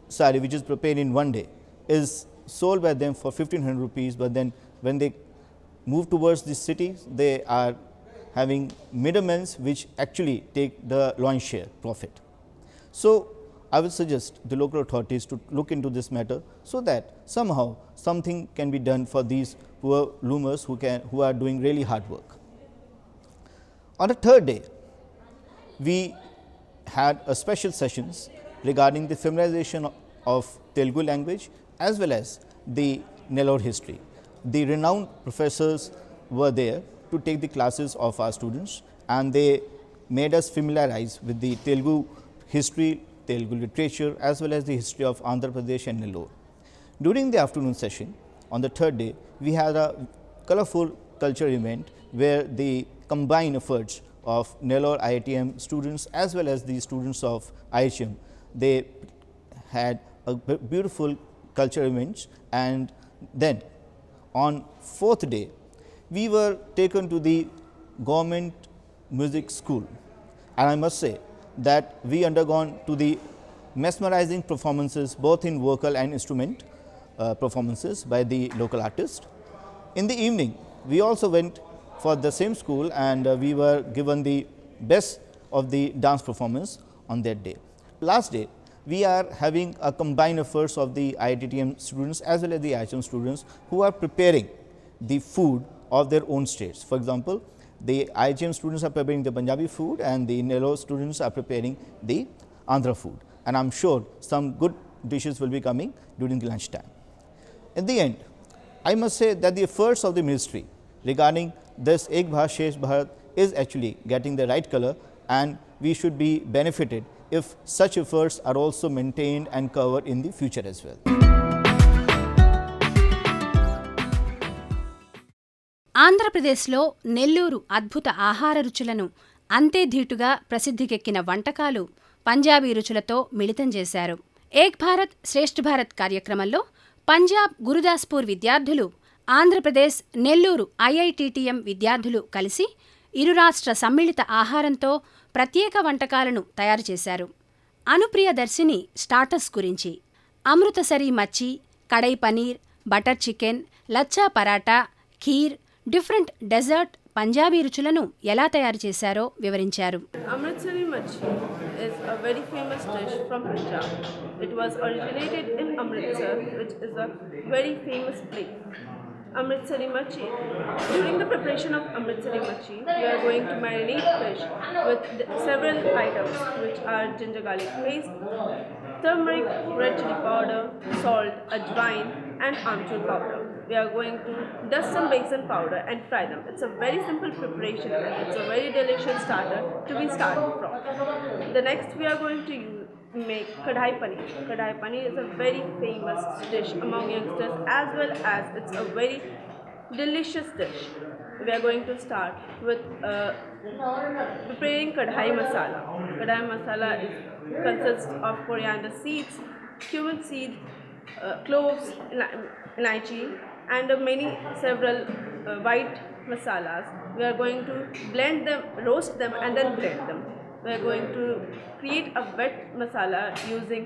sari which is prepared in one day is sold by them for 1500 rupees, but then when they move towards the cities, they are having middlemen which actually take the lion's share profit. So, I would suggest the local authorities to look into this matter, so that somehow something can be done for these poor loomers who are doing really hard work. On the third day, we had a special sessions regarding the familiarization of Telugu language as well as the Nellore history. The renowned professors were there to take the classes of our students, and they made us familiarize with the Telugu history, Telugu literature as well as the history of Andhra Pradesh and Nellore. During the afternoon session, on the third day, we had a colorful culture event where the combined efforts of Nellore IITM students as well as the students of IHM, they had a beautiful culture events, and then on fourth day, we were taken to the government music school, and I must say that we undergone to the mesmerizing performances both in vocal and instrument performances by the local artist. In the evening, we also went for the same school, and we were given the best of the dance performance on that day. Last day, we are having a combined efforts of the IITM students as well as the IHM students who are preparing the food of their own states. For example, the IHM students are preparing the Punjabi food, and the Nellore students are preparing the Andhra food, and I am sure some good dishes will be coming during the lunch time. In the end, I must say that the efforts of the ministry regarding this Ek Bharat Shresh Bharat is actually getting the right color, and we should be benefited if such efforts are also maintained and covered in the future as well. ఆంధ్రప్రదేశ్లో నెల్లూరు అద్భుత ఆహార రుచులను అంతే ధీటుగా ప్రసిద్ధికెక్కిన వంటకాలు పంజాబీ రుచులతో మిళితం చేశారు. ఏక్ భారత్ శ్రేష్ఠ భారత్ కార్యక్రమంలో పంజాబ్ గురుదాస్పూర్ విద్యార్థులు, ఆంధ్రప్రదేశ్ నెల్లూరు ఐఐటిటిఎం విద్యార్థులు కలిసి ఇరు రాష్ట్ర సమ్మిళిత ఆహారంతో ప్రత్యేక వంటకాలను తయారు చేశారు. అనుప్రియ దర్శిని స్టార్టర్స్ గురించి Amritsari machhi, kadai paneer, butter chicken, lachha paratha, kheer, different dessert Punjabi రుచులను ఎలా తయారు చేశారో వివరించారు. Amritsari Machi is a very famous dish from Punjab. It was originated in Amritsar, which is a very famous place. Amritsari Machi. During the preparation of Amritsari Machi, we are going to marinate fish with several items, which are ginger garlic paste, turmeric, red chili powder, salt, ajwain and amchur powder. We are going to dust some besan powder and fry them. It's a very simple preparation, and it's a very delicious starter to be started from. The next we are going to make kadhai paneer. Kadhai paneer is a very famous dish among youngsters, as well as it's a very delicious dish. We are going to start with preparing kadhai masala. Kadhai masala consists of coriander seeds, cumin seeds, cloves, elaichi, and several white masalas. We are going to blend them, roast them, and then blend them. We are going to create a wet masala using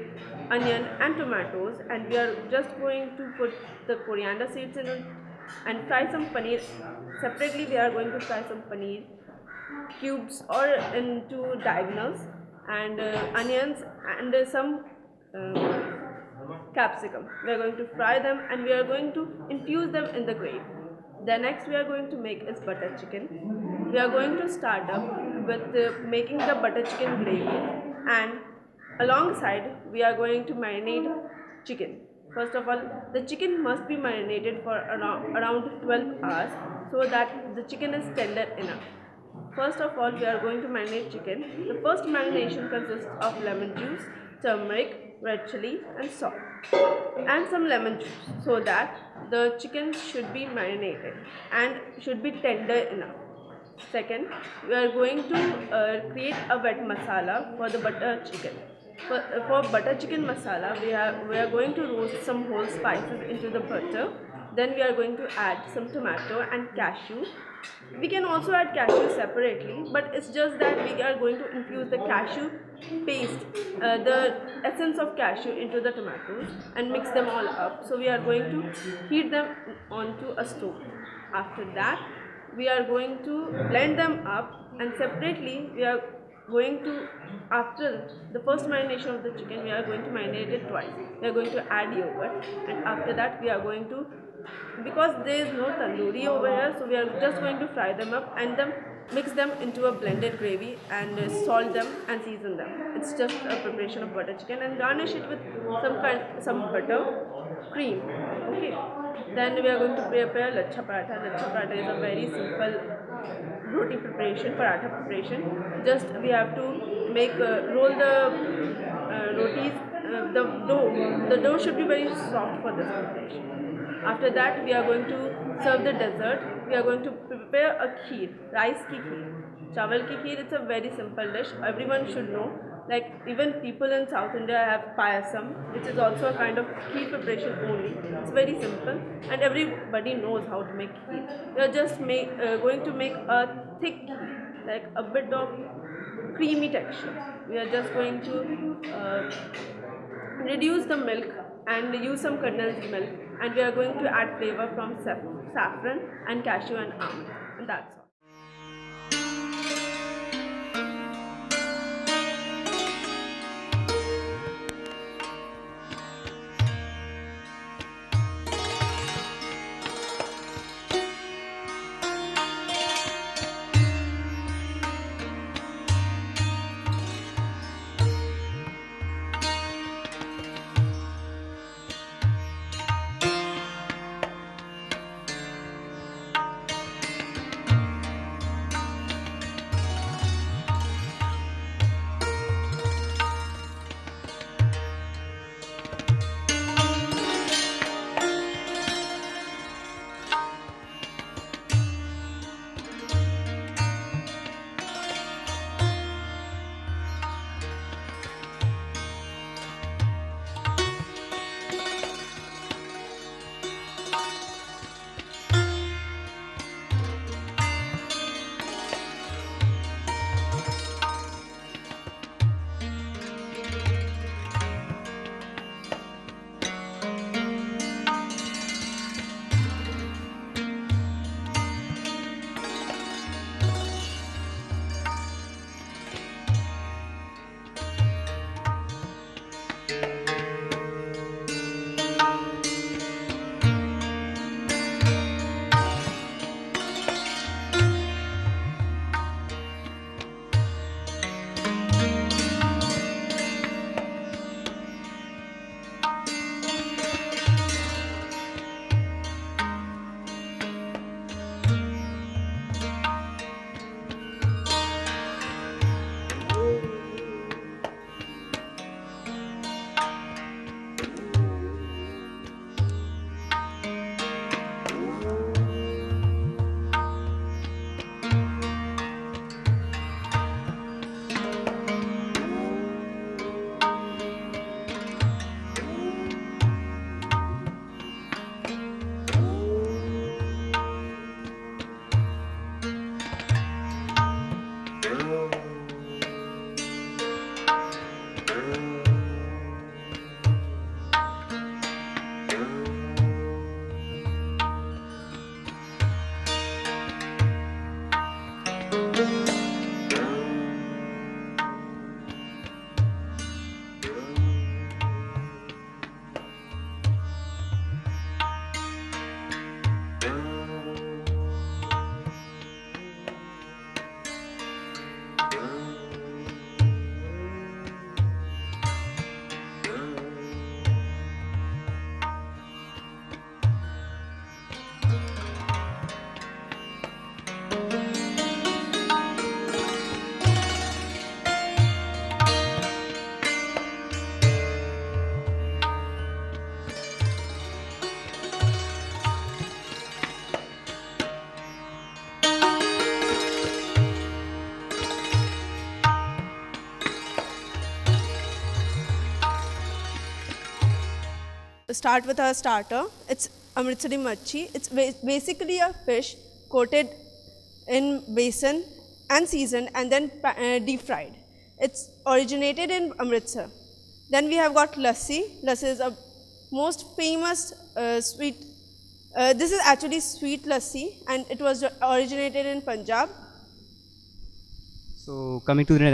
onion and tomatoes, and we are just going to put the coriander seeds in it and fry some paneer. Separately, we are going to fry some paneer cubes or into diagonals, and onions and some capsicum. We are going to fry them, and we are going to infuse them in the gravy. The next we are going to make is butter chicken. We are going to start up with making the butter chicken gravy, and alongside we are going to marinate chicken. First of all, the chicken must be marinated for around 12 hours so that the chicken is tender enough. First of all, we are going to marinate chicken. The first marination consists of lemon juice, turmeric, red chili and salt, and some lemon juice, so that the chicken should be marinated and should be tender enough. Second, we are going to create a wet masala for the butter chicken. For butter chicken masala, we are going to roast some whole spices into the butter. Then we are going to add some tomato and cashew. We can also add cashew separately, but it's just that we are going to infuse the cashew paste, the essence of cashew, into the tomatoes and mix them all up. So we are going to heat them onto a stove. After that, we are going to blend them up, and separately we are going to, after the first marination of the chicken, we are going to marinate it twice. We are going to add yogurt, and after that we are going to, because there is no tandoori over here, so we are just going to fry them up and then mix them into a blended gravy and salt them and season them. It's just a preparation of butter chicken, and garnish it with some butter, cream. Okay. Then we are going to prepare lachha paratha. Lachha paratha is a very simple roti preparation, paratha preparation. Just we have to make roll the rotis. The dough should be very soft for this preparation. After that, we are going to serve the dessert. We are going to prepare a kheer, rice ki kheer, chawal ki kheer. It's a very simple dish. Everyone should know. Like even people in South India have payasam, which is also a kind of kheer preparation only. It's very simple, and everybody knows how to make kheer. We are just going to make a thick kheer, like a bit of creamy texture. We are just going to reduce the milk and use some condensed milk, and we are going to add flavor from saffron and cashew and almond, and that's all. Start with our starter. It's Amritsari Machi. It's basically a fish coated in besan and seasoned and then deep fried. It's originated in Amritsar. Then we have got lassi. Lassi is a most famous sweet. This is actually sweet lassi, and it was originated in Punjab. So coming to the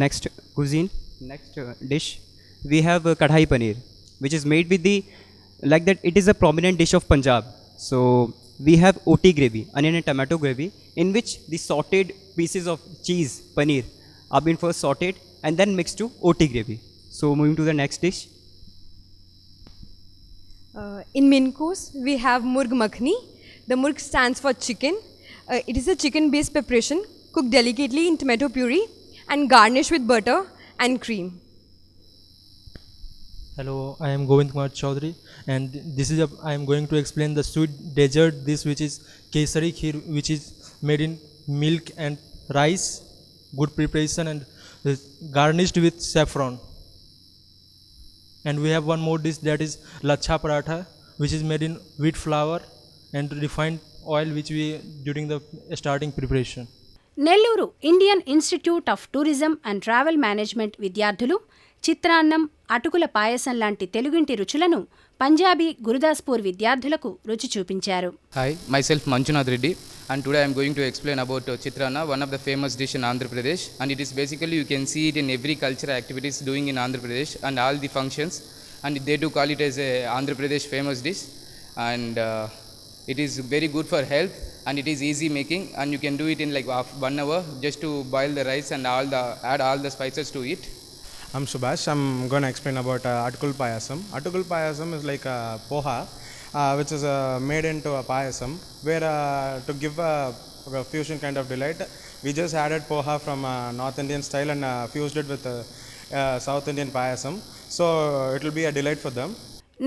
next cuisine, next dish, we have kadhai paneer, which is made with the, like that, it is a prominent dish of Punjab. So we have oti gravy, onion and tomato gravy, in which the sauteed pieces of cheese, paneer, are being first sauteed and then mixed to oti gravy. So moving to the next dish. In main course, we have murg makhni. The murg stands for chicken. It is a chicken-based preparation cooked delicately in tomato puree and garnished with butter and cream. Hello, I am Govind Kumar Chaudhary, and this is I am going to explain the sweet dessert dish, which is Kesari Kheer, which is made in milk and rice, good preparation, and garnished with saffron. And we have one more dish, that is Lacha Paratha, which is made in wheat flour and refined oil, which we during the starting preparation. Nellore Indian Institute of tourism and travel management విద్యార్థులు చిత్రాన్నం, అటుకుల పాయసం లాంటి తెలుగింటి రుచులను పంజాబీ గురుదాస్పూర్ విద్యార్థులకు రుచి చూపించారు. Hi, myself Manjunath Reddy, and today I am going to explain about Chitrana, one of the famous dish in Andhra Pradesh, and it is basically you can see it in every cultural activities doing in Andhra Pradesh and all the functions, and they do call it as a Andhra Pradesh famous dish, and it is very good for health, and it is easy making, and you can do it in like 1 hour just to boil the rice and add all the spices to it. I'm Subhash. I'm going to explain about Atukul Payasam. Atukul Payasam is like a poha, which is made into a payasam, where to give a fusion kind of delight, we just added poha from North Indian style and fused it with South Indian payasam. So it will be a delight for them.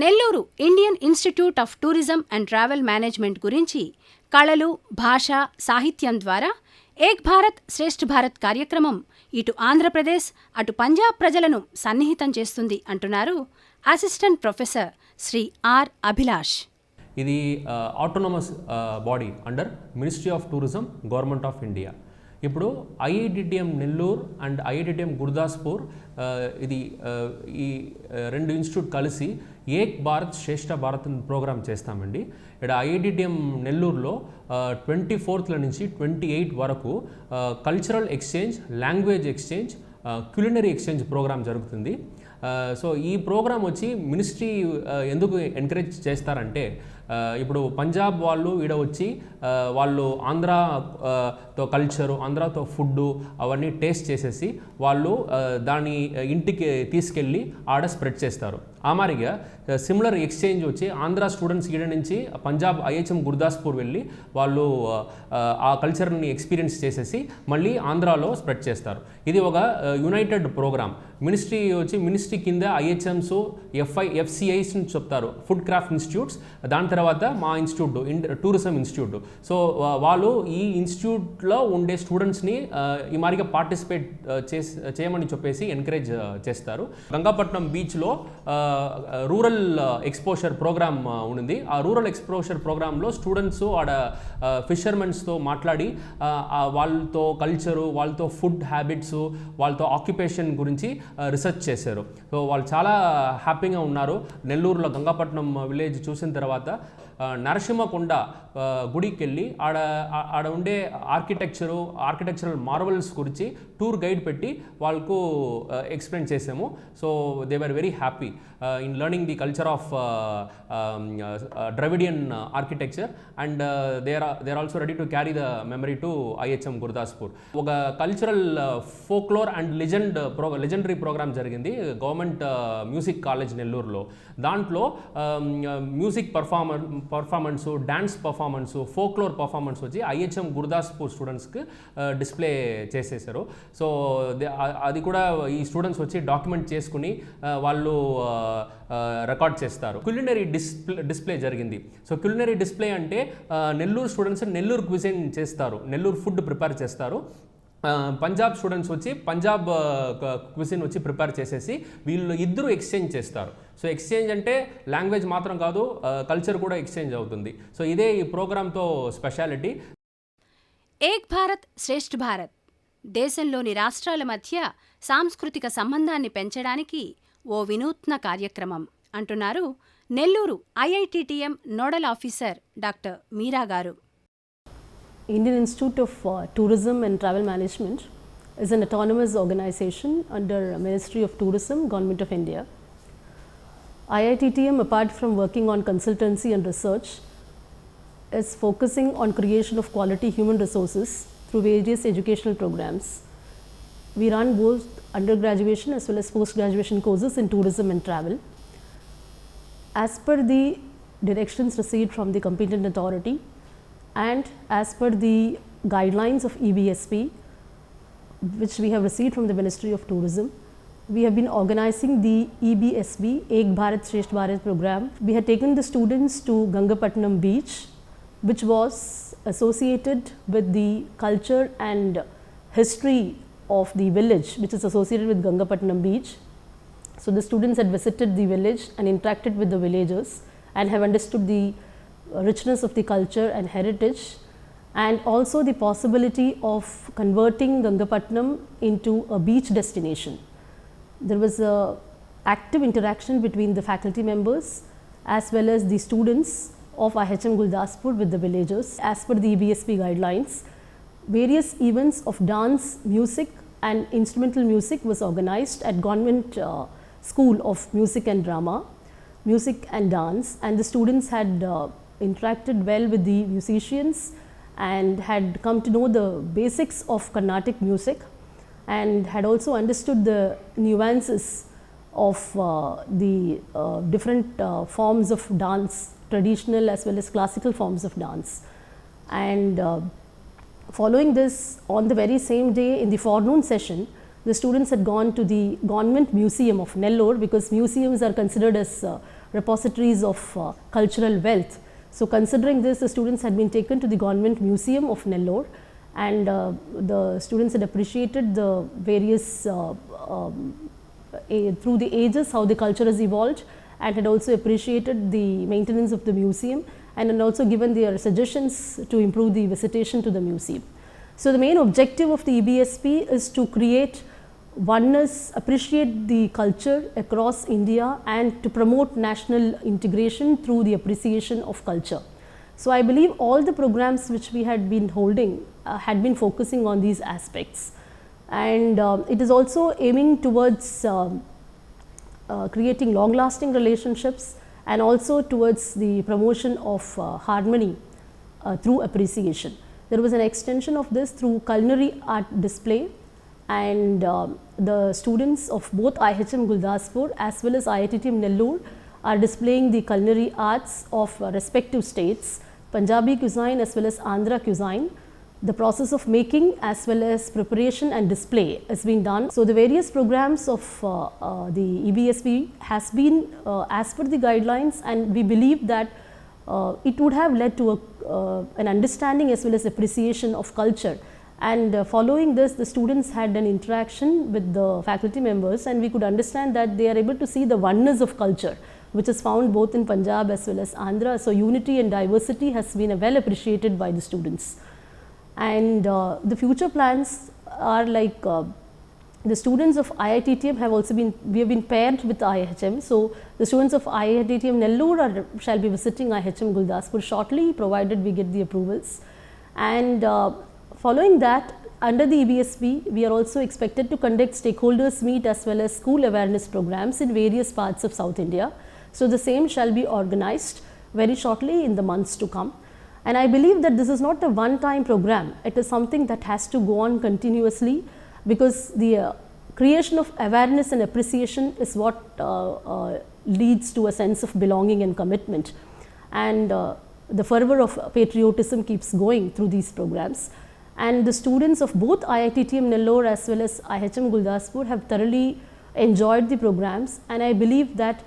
Nellore Indian Institute of tourism and travel management గురించి కళలు, భాష, సాహిత్యం ద్వారా ఏక్ భారత్ శ్రేష్ఠ భారత్ కార్యక్రమం ఇటు ఆంధ్రప్రదేశ్, అటు పంజాబ్ ప్రజలను సన్నిహితం చేస్తుంది అంటున్నారు assistant professor Shri R Abhilash. ఇది autonomous body under ministry of tourism, government of India. ఇప్పుడు IITTM Nellore and IITTM Gurdaspur, ఇది ఈ రెండు ఇన్స్టిట్యూట్ కలిసి ఏక్ భారత్ శ్రేష్ఠ భారత్ ప్రోగ్రామ్ చేస్తామండి. ఇక్కడ ఐఐటిటిఎం నెల్లూరులో 24th నుంచి 28 వరకు cultural exchange, language exchange, culinary exchange programme జరుగుతుంది. సో ఈ ప్రోగ్రామ్ వచ్చి మినిస్ట్రీ ఎందుకు ఎంకరేజ్ చేస్తారంటే, ఇప్పుడు పంజాబ్ వాళ్ళు ఈడ వచ్చి వాళ్ళు ఆంధ్రాతో కల్చరు, ఆంధ్రాతో ఫుడ్డు అవన్నీ టేస్ట్ చేసేసి వాళ్ళు దాన్ని ఇంటికి తీసుకెళ్ళి ఆడ స్ప్రెడ్ చేస్తారు. ఆ మాదిరిగా సిమిలర్ ఎక్స్చేంజ్ వచ్చి ఆంధ్ర స్టూడెంట్స్ ఈడ నుంచి పంజాబ్ ఐహెచ్ఎం గురుదాస్పూర్ వెళ్ళి వాళ్ళు ఆ కల్చర్ని ఎక్స్పీరియన్స్ చేసేసి మళ్ళీ ఆంధ్రాలో స్ప్రెడ్ చేస్తారు. ఇది ఒక యునైటెడ్ ప్రోగ్రామ్. మినిస్ట్రీ వచ్చి మినిస్ట్రీ కింద ఐహెచ్ఎంస్, ఎఫ్సిఐస్ అని చెప్తారు, ఫుడ్ క్రాఫ్ట్ ఇన్స్టిట్యూట్స్, దాని తర్వాత మా ఇన్స్టిట్యూట్ టూరిజం ఇన్స్టిట్యూట్. సో వాళ్ళు ఈ ఇన్స్టిట్యూట్లో ఉండే స్టూడెంట్స్ని ఈ మాదిరిగా పార్టిసిపేట్ చేయమని చెప్పేసి ఎంకరేజ్ చేస్తారు. గంగాపట్నం బీచ్లో రూరల్ ఎక్స్పోజర్ ప్రోగ్రామ్ ఉంది. ఆ రూరల్ ఎక్స్పోజర్ ప్రోగ్రాంలో స్టూడెంట్స్ ఆడ ఫిషర్మెన్స్తో మాట్లాడి వాళ్ళతో కల్చరు, వాళ్ళతో ఫుడ్ హ్యాబిట్స్, వాళ్ళతో ఆక్యుపేషన్ గురించి రీసెర్చ్ చేశారు. సో వాళ్ళు చాలా హ్యాపీగా ఉన్నారు. నెల్లూరులో గంగాపట్నం విలేజ్ చూసిన తర్వాత నరసింహకొండ గుడికి వెళ్ళి ఆడ ఉండే ఆర్కిటెక్చరల్ మార్వల్స్ గురించి టూర్ గైడ్ పెట్టి వాళ్ళకు ఎక్స్ప్లెయిన్ చేసాము. So they were very happy in learning the culture of Dravidian architecture, and they are also ready to carry the memory to IHM Gurdaspur. ఒక cultural folklore and legendary programme జరిగింది government music college నెల్లూరులో. దాంట్లో music performance, dance performance, folklore performance వచ్చి IHM Gurdaspur స్టూడెంట్స్కి display చేసేసారు. So అది కూడా ఈ స్టూడెంట్స్ వచ్చి డాక్యుమెంట్ చేసుకుని వాళ్ళు రికార్డ్ చేస్తారు. క్యులినరీ డిస్ప్లే జరిగింది. సో క్యులినరీ డిస్ప్లే అంటే నెల్లూరు స్టూడెంట్స్ నెల్లూరు క్విజిన్ చేస్తారు, నెల్లూరు ఫుడ్ ప్రిపేర్ చేస్తారు. పంజాబ్ స్టూడెంట్స్ వచ్చి పంజాబ్ క్విజిన్ వచ్చి ప్రిపేర్ చేసేసి వీళ్ళు ఇద్దరు ఎక్స్చేంజ్ చేస్తారు. సో ఎక్స్చేంజ్ అంటే లాంగ్వేజ్ మాత్రం కాదు, కల్చర్ కూడా ఎక్స్చేంజ్ అవుతుంది. సో ఇదే ఈ ప్రోగ్రాంతో స్పెషాలిటీ. ఏక్ భారత్ శ్రేష్ఠ భారత్ దేశంలోని రాష్ట్రాల మధ్య సాంస్కృతిక సంబంధాన్ని పెంచడానికి ఓ వినూత్న కార్యక్రమం అంటున్నారు నెల్లూరు ఐఐటిటిఎం నోడల్ ఆఫీసర్ డాక్టర్ మీరా గారు. Indian Institute of Tourism and Travel Management is an autonomous organization under Ministry of Tourism, Government of India. IITTM, apart from working on consultancy and research, is focusing on creation of quality human resources through various educational programs. We run both undergraduation as well as post-graduation courses in tourism and travel. As per the directions received from the competent authority and as per the guidelines of EBSP, which we have received from the Ministry of Tourism, we have been organizing the EBSP, Ek Bharat Shresth Bharat program. We had taken the students to Gangapatnam beach, which was associated with the culture and history of the village, which is associated with Gangapatnam beach. So the students had visited the village and interacted with the villagers and have understood the richness of the culture and heritage, and also the possibility of converting Gangapatnam into a beach destination. There was a active interaction between the faculty members as well as the students of IHM Gurdaspur with the villagers. As per the EBSP guidelines, various events of dance, music and instrumental music was organized at Government School of Music and Drama, Music and Dance, and the students had interacted well with the musicians and had come to know the basics of Carnatic music and had also understood the nuances of the different forms of dance, traditional as well as classical forms of dance. And following this, on the very same day in the forenoon session, the students had gone to the Government Museum of Nellore, because museums are considered as repositories of cultural wealth. So considering this, the students had been taken to the Government Museum of Nellore, and the students had appreciated the various through the ages how the culture has evolved, and had also appreciated the maintenance of the museum, and had also given their suggestions to improve the visitation to the museum. So the main objective of the EBSP is to create oneness, appreciate the culture across India, and to promote national integration through the appreciation of culture. So I believe all the programs which we had been holding had been focusing on these aspects, and it is also aiming towards creating long lasting relationships and also towards the promotion of harmony through appreciation. There was an extension of this through culinary art display, and the students of both IHM Gurdaspur as well as IITTM Nellore are displaying the culinary arts of respective states, Punjabi cuisine as well as Andhra cuisine. The process of making as well as preparation and display has been done. So the various programs of the EBSP has been as per the guidelines, and we believe that it would have led to an understanding as well as appreciation of culture. And following this, the students had an interaction with the faculty members, and we could understand that they are able to see the oneness of culture, which is found both in Punjab as well as Andhra. So unity and diversity has been well appreciated by the students. And the future plans are like the students of IITTM have also been, we have been paired with IHM. So the students of IITTM Nellore shall be visiting IHM Gurdaspur shortly, provided we get the approvals. And following that, under the EBSP, we are also expected to conduct stakeholders meet as well as school awareness programs in various parts of South India. So the same shall be organized very shortly in the months to come. And I believe that this is not a one-time program. It is something that has to go on continuously, because the creation of awareness and appreciation is what leads to a sense of belonging and commitment. And the fervor of patriotism keeps going through these programs. And the students of both IITTM Nellore as well as IHM Gurdaspur have thoroughly enjoyed the programs, and I believe that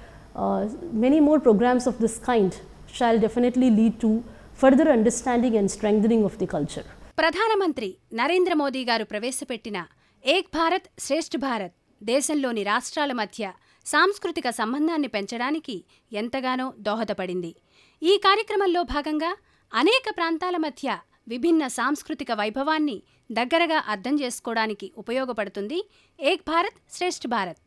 many more programs of this kind shall definitely lead to further understanding and strengthening of the culture. ప్రధానమంత్రి నరేంద్ర మోదీ గారు ప్రవేశపెట్టిన ఏక్ భారత్ శ్రేష్ఠ్ భారత్ దేశంలోని రాష్ట్రాల మధ్య సాంస్కృతిక సంబంధాన్ని పెంచడానికి ఎంతగానో దోహదపడింది. ఈ కార్యక్రమంలో భాగంగా అనేక ప్రాంతాల మధ్య విభిన్న సాంస్కృతిక వైభవాన్ని దగ్గరగా అర్థం చేసుకోవడానికి ఉపయోగపడుతుంది ఏక్ భారత్ శ్రేష్ఠ్ భారత్.